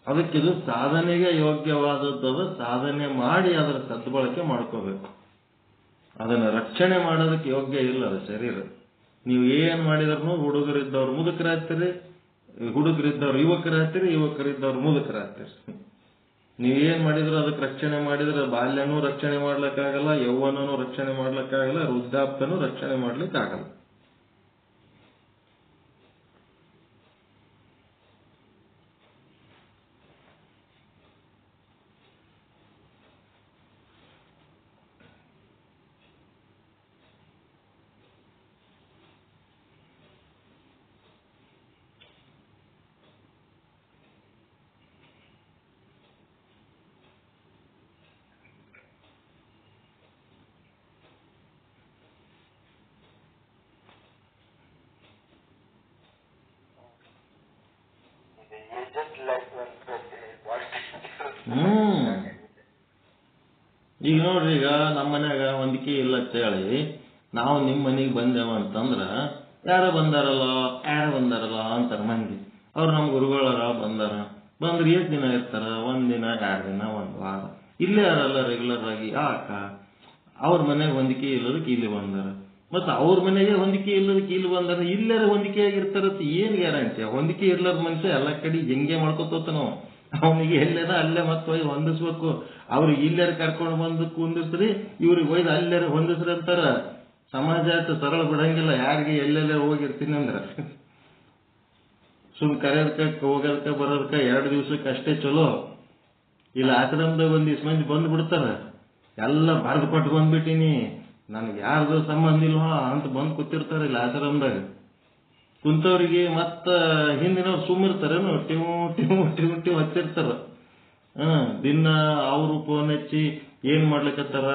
ಅದಕ್ಕಿದು ಸಾಧನೆಗೆ ಯೋಗ್ಯವಾದದ್ದು. ಸಾಧನೆ ಮಾಡಿ ಅದರ ಸದ್ಬಳಕೆ ಮಾಡ್ಕೋಬೇಕು. ಅದನ್ನ ರಕ್ಷಣೆ ಮಾಡೋದಕ್ಕೆ ಯೋಗ್ಯ ಇಲ್ಲ ಅದು ಶರೀರ. ನೀವು ಏನ್ ಮಾಡಿದ್ರು ಹುಡುಗರಿದ್ದವ್ರು ಮುದುಕರಾಗ್ತೀರಿ, ಹುಡುಗರಿದ್ದವ್ರು ಯುವಕರಾಗ್ತೀರಿ, ಯುವಕರಿದ್ದವ್ರು ಮುದುಕರಾಗ್ತೀರಿ. ನೀವೇನ್ ಮಾಡಿದ್ರು ಅದಕ್ಕೆ ರಕ್ಷಣೆ ಮಾಡಿದ್ರೆ ಬಾಲ್ಯನೂ ರಕ್ಷಣೆ ಮಾಡ್ಲಿಕ್ಕಾಗಲ್ಲ, ಯೌವನನೂ ರಕ್ಷಣೆ ಮಾಡ್ಲಿಕ್ಕಾಗಲ್ಲ, ವೃದ್ಧಾಪ್ಯನೂ ರಕ್ಷಣೆ ಮಾಡ್ಲಿಕ್ಕಾಗಲ್ಲ. ಈಗ ನೋಡ್ರಿ, ಈಗ ನಮ್ಮ ಮನ್ಯಾಗ ಹೊಂದಿಕೆ ಇಲ್ಲ ಅಂತ ಹೇಳಿ ನಾವು ನಿಮ್ಮ ಮನೆಗೆ ಬಂದೇವ ಅಂತಂದ್ರ ಯಾರ ಬಂದಾರಲ್ಲ ಅಂತಾರ ಮಂದಿ. ಅವ್ರು ನಮ್ಮ ಗುರುಗಳಾರ ಬಂದ್ರೆ ಎಷ್ಟು ದಿನ ಇರ್ತಾರ? 1 ದಿನ 2 ದಿನ 1 ವಾರ ಇಲ್ಲೇ ಯಾರಲ್ಲ ರೆಗ್ಯುಲರ್ ಆಗಿ. ಯಾಕ? ಅವ್ರ ಮನೆಗೆ ಹೊಂದಿಕೆ ಇಲ್ಲದಕ್ಕೆ ಇಲ್ಲಿ ಬಂದಾರ, ಮತ್ತ ಅವ್ರ ಮನೆಗೆ ಹೊಂದಿಕೆ ಇಲ್ಲದಕ್ಕೆ ಇಲ್ಲಿ ಬಂದಾರ. ಇಲ್ಲರ ಹೊಂದಿಕೆ ಆಗಿರ್ತಾರತ್ ಏನ್ ಗ್ಯಾರಂಟಿ? ಹೊಂದಿಕೆ ಇರ್ಲಾರ ಮನುಷ್ಯ ಎಲ್ಲ ಕಡೆ ಹೆಂಗೆ ಮಾಡ್ಕೊತ ನಾವು. ಅವನಿಗೆ ಎಲ್ಲೇನ ಅಲ್ಲೇ ಮತ್ತೆ ಹೋಗಿ ಹೊಂದಿಸ್ಬೇಕು. ಅವ್ರಿಗೆ ಇಲ್ಲಾರ ಕರ್ಕೊಂಡು ಬಂದು ಕುಂದಿಸ್ರಿ, ಇವ್ರಿಗೆ ಒಯ್ದು ಅಲ್ಲಾರ ಹೊಂದಿಸ್ರಿ ಅಂತಾರ. ಸಮಾಜ ಸರಳ ಬಿಡಂಗಿಲ್ಲ. ಯಾರಿಗೆ ಎಲ್ಲೆಲ್ಲ ಹೋಗಿರ್ತೀನಿ ಅಂದ್ರ ಸುಮ್ ಕರೆಯೋದಕ್ಕೆ ಹೋಗೋದಕ್ಕೆ ಬರೋದಕ್ಕೆ 2 ದಿವ್ಸಕ್ಕೆ ಅಷ್ಟೇ ಚಲೋ. ಇಲ್ಲ ಆಶ್ರಮದಾಗ ಒಂದಿವ್ಸ ಮಂದಿ ಬಂದು ಬಿಡ್ತಾರ, ಎಲ್ಲ ಬರೆದು ಕೊಟ್ಟು ಬಂದ್ಬಿಟ್ಟಿನಿ, ನನಗೆ ಯಾರ್ದು ಸಂಬಂಧ ಇಲ್ವಾ ಅಂತ ಬಂದು ಕೂತಿರ್ತಾರ. ಇಲ್ಲ ಆಶ್ರಮದಾಗ ಕುಂತವ್ರಿಗೆ ಮತ್ತ ಹಿಂದಿನವ್ರು ಸುಮ್ಮಿರ್ತಾರೇನು, ಟಿವ್ ಹಚ್ಚಿರ್ತಾರ. ದಿನ ಅವರು ಫೋನ್ ಹಚ್ಚಿ ಏನ್ ಮಾಡ್ಲಿಕ್ಕತ್ತಾರ,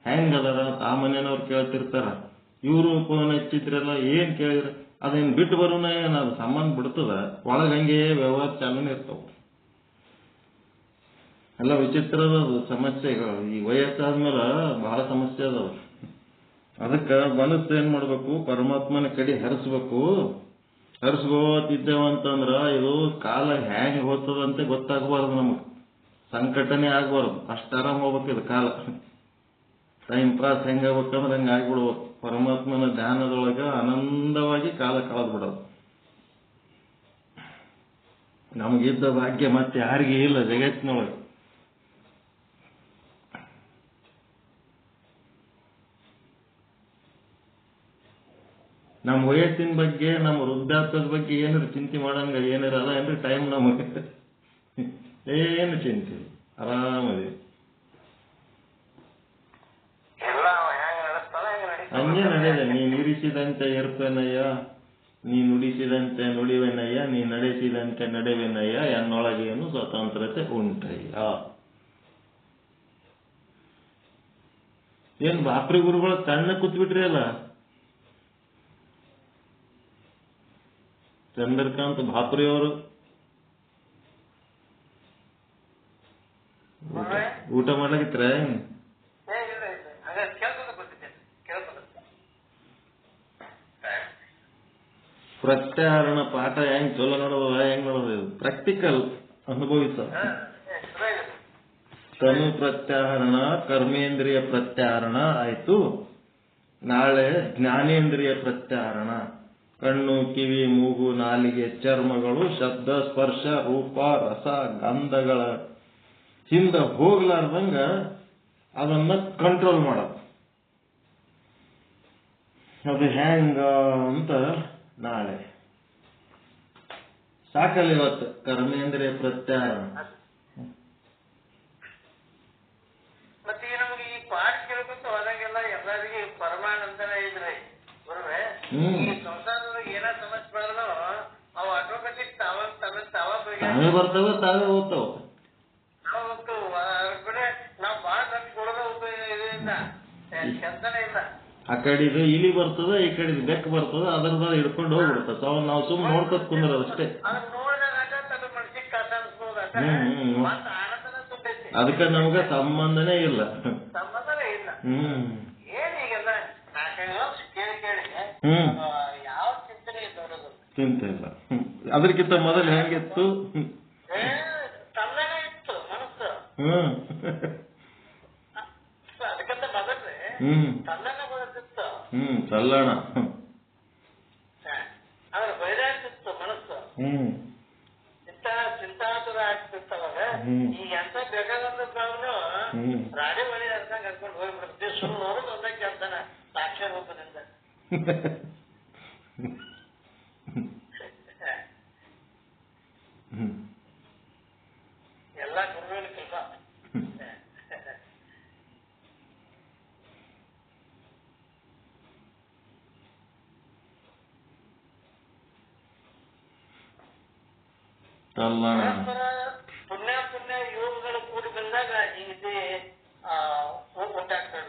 ಹೆಂಗ್ ಅದಾರ ಆ ಮನೆಯವ್ರು ಕೇಳ್ತಿರ್ತಾರ. ಇವರು ಫೋನ್ ಹಚ್ಚಿದ್ರಲ್ಲ ಏನ್ ಕೇಳಿದ್ರ ಅದೇನ್ ಬಿಟ್ಟು ಬರೋನ ಅದು ಸಂಬಂಧ ಬಿಡ್ತದ. ಒಳಗ ಹಂಗೆ ವ್ಯವಹಾರ ಚಾಲನೆ ಇರ್ತಾವ. ಎಲ್ಲ ವಿಚಿತ್ರ ಅದಾವ ಸಮಸ್ಯೆಗಳು. ಈ ವಯಸ್ಸಾದ್ಮೇಲೆ ಬಹಳ ಸಮಸ್ಯೆ ಅದಾವ. ಅದಕ್ಕ ಮನಸ್ಸು ಏನ್ ಮಾಡ್ಬೇಕು, ಪರಮಾತ್ಮನ ಕಡೆ ಹರಿಸ್ಬೋತಿದ್ದೇವಂತಂದ್ರ ಇದು ಕಾಲ ಹ್ಯಾಂಗ್ ಹೋಗ್ತದಂತೆ ಗೊತ್ತಾಗಬಾರ್ದು, ನಮಗ್ ಸಂಕಟನೇ ಆಗ್ಬಾರ್ದು. ಅಷ್ಟ ಆರಾಮ್ ಹೋಗ್ಬೇಕು ಇದು ಕಾಲ. ಟೈಮ್ ಪಾಸ್ ಹೆಂಗಾಗ್ಬೇಕಂದ್ರೆ ಹಂಗ ಆಗ್ಬಿಡ್ಬೇಕು. ಪರಮಾತ್ಮನ ಧ್ಯಾನದೊಳಗ ಆನಂದವಾಗಿ ಕಾಲ ಕಳೆದ್ ಬಿಡೋದು. ನಮಗಿದ್ದ ಭಾಗ್ಯ ಮತ್ತೆ ಯಾರಿಗೆ ಇಲ್ಲ ಜಗತ್ತಿನೊಳಗೆ. ನಮ್ಮ ವಯಸ್ಸಿನ ಬಗ್ಗೆ, ನಮ್ಮ ವೃದ್ಧಾಪ್ಯದ ಬಗ್ಗೆ ಏನಾರು ಚಿಂತೆ ಮಾಡಂಗ ಏನಿರಲ್ಲ ಏನ್ರಿ ಟೈಮ್ ನಮಗೆ. ಏನು ಚಿಂತೆ, ಆರಾಮದಿ ಹಂಗೆ ನಡೆಯದ. ನೀ ನಿರಿಸಿದಂತೆ ಇರ್ಪೇನಯ್ಯ, ನೀ ನುಡಿಸಿದಂತೆ ನುಡಿವೆನಯ್ಯ, ನೀ ನಡೆಸಿದಂತೆ ನಡೆವೆನಯ್ಯ, ಎನ್ನೊಳಗೇನು ಸ್ವತಂತ್ರತೆ ಉಂಟಯ್ಯ. ಏನ್ ಬಾಪ್ರಿ ಗುರುಗಳ ತಣ್ಣ ಕೂತ್ಬಿಟ್ರಿ ಅಲ್ಲ. ಚಂದ್ರಕಾಂತ್ ಭಾಪ್ರಿ ಅವರು ಊಟ ಮಾಡ್ಲಾಗಿತ್ರ? ಪ್ರತ್ಯಾಹರಣ ಪಾಠ ಹೆಂಗ್ ಚಲೋ ನೋಡೋದ, ಹೆಂಗ್ ನೋಡೋದು? ಪ್ರಾಕ್ಟಿಕಲ್ ಅನುಭವಿಸ. ತನು ಪ್ರತ್ಯಾಹರಣ, ಕರ್ಮೇಂದ್ರಿಯ ಪ್ರತ್ಯಾಹರಣ ಆಯ್ತು. ನಾಳೆ ಜ್ಞಾನೇಂದ್ರಿಯ ಪ್ರತ್ಯಾಹರಣ. ಕಣ್ಣು, ಕಿವಿ, ಮೂಗು, ನಾಲಿಗೆ, ಚರ್ಮಗಳು ಶಬ್ದ, ಸ್ಪರ್ಶ, ರೂಪ, ರಸ, ಗಂಧಗಳ ಹಿಂದ ಹೋಗ್ಲಾರ್ದಂಗ ಅದನ್ನ ಕಂಟ್ರೋಲ್ ಮಾಡೋದು. ಅದು ಹೆಂಗ ಅಂತ ನಾಳೆ. ಸಾಕಲ್ಲ ಇವತ್ತು ಕರ್ಮೇಂದ್ರಿಯ ಪ್ರತ್ಯಾಹರಣ. ಮತ್ತೆ ನಮ್ಗೆ ಈ ಪಾಠ ಕೇಳ್ಕೊಂತ ಹೋದಾಗೆಲ್ಲ ಎಲ್ಲರಿಗೆ ಪರಮಾನಂದನ ಇದ್ರಿ ಬರುವೆ. ಈ ಸಂಸಾರದಾಗ ಏನ ಸಮಸ್ಯೆ ಬೆಳೆದ್ರು ಅವು ಆಟೋಮೆಟಿಕ್ ತಾವೇ ಬರ್ತವೆ, ತಾವೇ ಹೋಗ್ತಾವ. ನಾವು ಹೋಗ್ತೇವೆ. ನಾವ್ ಬಾಳ ತಂದು ಕೊಡೋದ ಇದರಿಂದ ಚಂದನೆ ಇಲ್ಲ. ಆ ಕಡೆದು ಇಲಿ ಬರ್ತದ, ಈ ಕಡೆದು ಬೆಕ್ಕ ಬರ್ತದ, ಅದ್ರದ ಹಿಡ್ಕೊಂಡು ಹೋಗ್ಬಿಡ್ತದ. ಸೊ ನಾವು ಸುಮ್ಮನೆ ನೋಡ್ಕೊತ ಕುಂದ್ರದ ಅಷ್ಟೇ. ಅದಕ್ಕೆ ನಮ್ಗ ಸಂಬಂಧನೇ ಇಲ್ಲ. ಚಿಂತೆ ಇಲ್ಲ. ಅದಕ್ಕಿಂತ ಮೊದಲು ಹೆಂಗಿತ್ತು? ಚಲ್ಲಣ. ಚಿಂತಾತುರ ಆಗ್ತಿರ್ತಾವಾಗ ಈಗ ಎಂತ ಬೇಕಾದಂದ್ರೂ ರಾಡಿ ಮಳಿ ಅರ್ಧಂಗ್ ಕರ್ಕೊಂಡು ಹೋಗ್ಬಿಡ್ತೀವಿ. ಸುಮ್ಮನೆ ನೋಡೋದು ಒಂದೇ ಕೆಲಸನ ಸಾಕ್ಷ್ಯ ರೂಪದಿಂದ. ಎಲ್ಲ ಗುರುವಿನ ಕೆಲಸ. ಪುಣ್ಯ ಪುಣ್ಯ ಯೋಗಗಳು ಕೂಡಿ ಬಂದಾಗ ಈ ರೀತಿ ಉಂಟಾಗ್ತಾ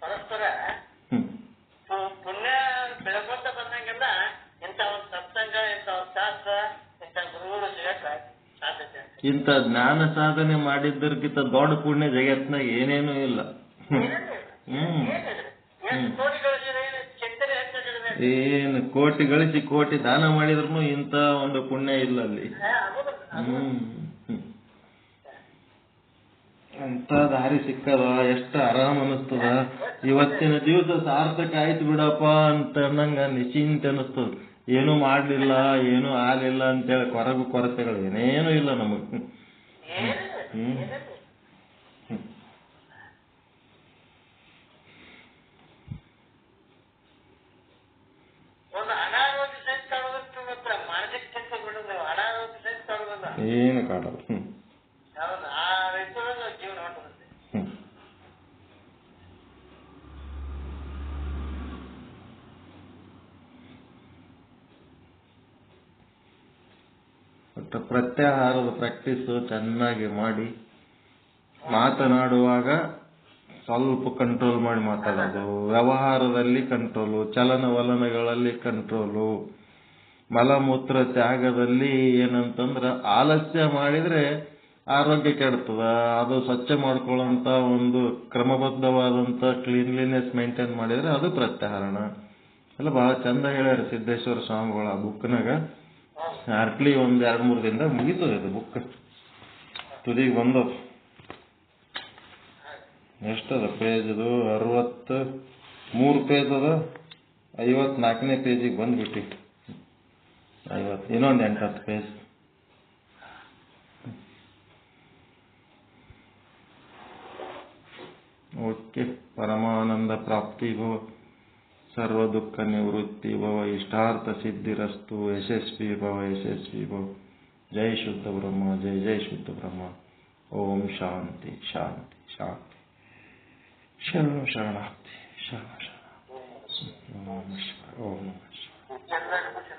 ಪರಸ್ಪರ ಪುಣ್ಯ ಬೆಳಕೊಂತ ಬಂದಂಗೆಲ್ಲ ಇಂಥ ಒಂದು ಸತ್ಸಂಗ, ಇಂಥ ಒಂದು ಶಾಸ್ತ್ರ, ಇಂಥ ಗುರುಗಳು ಸಿಗಕ್ಕ ಸಾಧ್ಯತೆ. ಇಂಥ ಜ್ಞಾನ ಸಾಧನೆ ಮಾಡಿದ್ದಕ್ಕಿಂತ ದೊಡ್ಡ ಪುಣ್ಯ ಜಗತ್ನಾಗ ಏನೇನೂ ಇಲ್ಲ. ಏನು ಕೋಟಿ ಗಳಿಸಿ ಕೋಟಿ ದಾನ ಮಾಡಿದ್ರು ಇಂಥ ಒಂದು ಪುಣ್ಯ ಇಲ್ಲ ಅಲ್ಲಿ. ಅಂತ ದಾರಿ ಸಿಕ್ಕದ, ಎಷ್ಟು ಆರಾಮ್ ಅನಿಸ್ತದ. ಇವತ್ತಿನ ದಿವಸ ಸಾರ್ಥಕ ಆಯ್ತು ಬಿಡಪ್ಪ ಅಂತ ಅನ್ನಂಗ ನಿಶ್ಚಿಂತೆ ಅನಿಸ್ತದ. ಏನೂ ಮಾಡ್ಲಿಲ್ಲ, ಏನೂ ಆಗ್ಲಿಲ್ಲ ಅಂತೇಳಿ ಕೊರತೆಗಳು ಏನೇನು ಇಲ್ಲ ನಮಗ್. ಏನು ಕಾಡಲ್ಲ. ಬಟ್ ಪ್ರತ್ಯಾಹಾರದ ಪ್ರಾಕ್ಟೀಸ್ ಚೆನ್ನಾಗಿ ಮಾಡಿ, ಮಾತನಾಡುವಾಗ ಸ್ವಲ್ಪ ಕಂಟ್ರೋಲ್ ಮಾಡಿ ಮಾತಾಡೋದು, ವ್ಯವಹಾರದಲ್ಲಿ ಕಂಟ್ರೋಲು, ಚಲನವಲನಗಳಲ್ಲಿ ಕಂಟ್ರೋಲು, ಮಲಮೂತ್ರ ತ್ಯಾಗದಲ್ಲಿ ಏನಂತಂದ್ರ ಆಲಸ್ಯ ಮಾಡಿದ್ರೆ ಆರೋಗ್ಯ ಕೆಡ್ತದ. ಅದು ಸ್ವಚ್ಛ ಮಾಡ್ಕೊಳ್ಳೋಂತ ಒಂದು ಕ್ರಮಬದ್ಧವಾದಂತ ಕ್ಲೀನ್ಲಿನೆಸ್ ಮೇಂಟೈನ್ ಮಾಡಿದ್ರೆ ಅದು ಪ್ರತ್ಯಾಹರಣ. ಎಲ್ಲ ಬಹಳ ಚಂದ ಹೇಳ್ಯಾರ ಸಿದ್ದೇಶ್ವರ ಸ್ವಾಮಿಗಳ ಆ ಬುಕ್ನಾಗ. ಆರ್ಟ್ಲಿ ಒಂದ್ 2-3 ದಿನದಾಗ ಮುಗೀತದ ಇದು ಬುಕ್, ತುದಿಗೆ ಬಂದದ. ಎಷ್ಟದ ಪೇಜ್? ಅದು 63 ಪೇಜ್ ಅದ. 54ನೇ ಪೇಜಿಗೆ ಬಂದ್ಬಿಟ್ಟಿ. 50 ಇನ್ನೊಂದು 8-10 ಪೇಜ್. ಓಕೆ. ಪರಮಾನಂದ ಪ್ರಾಪ್ತಿ ಭವ, ಸರ್ವ ದುಃಖ ನಿವೃತ್ತಿ ಭವ, ಇಷ್ಟಾರ್ಥ ಸಿದ್ಧಿರಸ್ತು, ಯಶಸ್ವಿ ಭವ, ಯಶಸ್ವಿ ಭವ. ಜೈ ಶುದ್ಧ ಬ್ರಹ್ಮ, ಜೈ ಜೈ ಶುದ್ಧ ಬ್ರಹ್ಮ. ಓಂ ಶಾಂತಿ ಶಾಂತಿ ಶಾಂತಿ. ಶರಣ ಶರಣಾರ್ಥಿ, ಶರಣ ಶರಣ. ಓಂ ನಮಃ ಶಿವಾಯ. ಓಂ ನಮಃ ಶಿವಾಯ.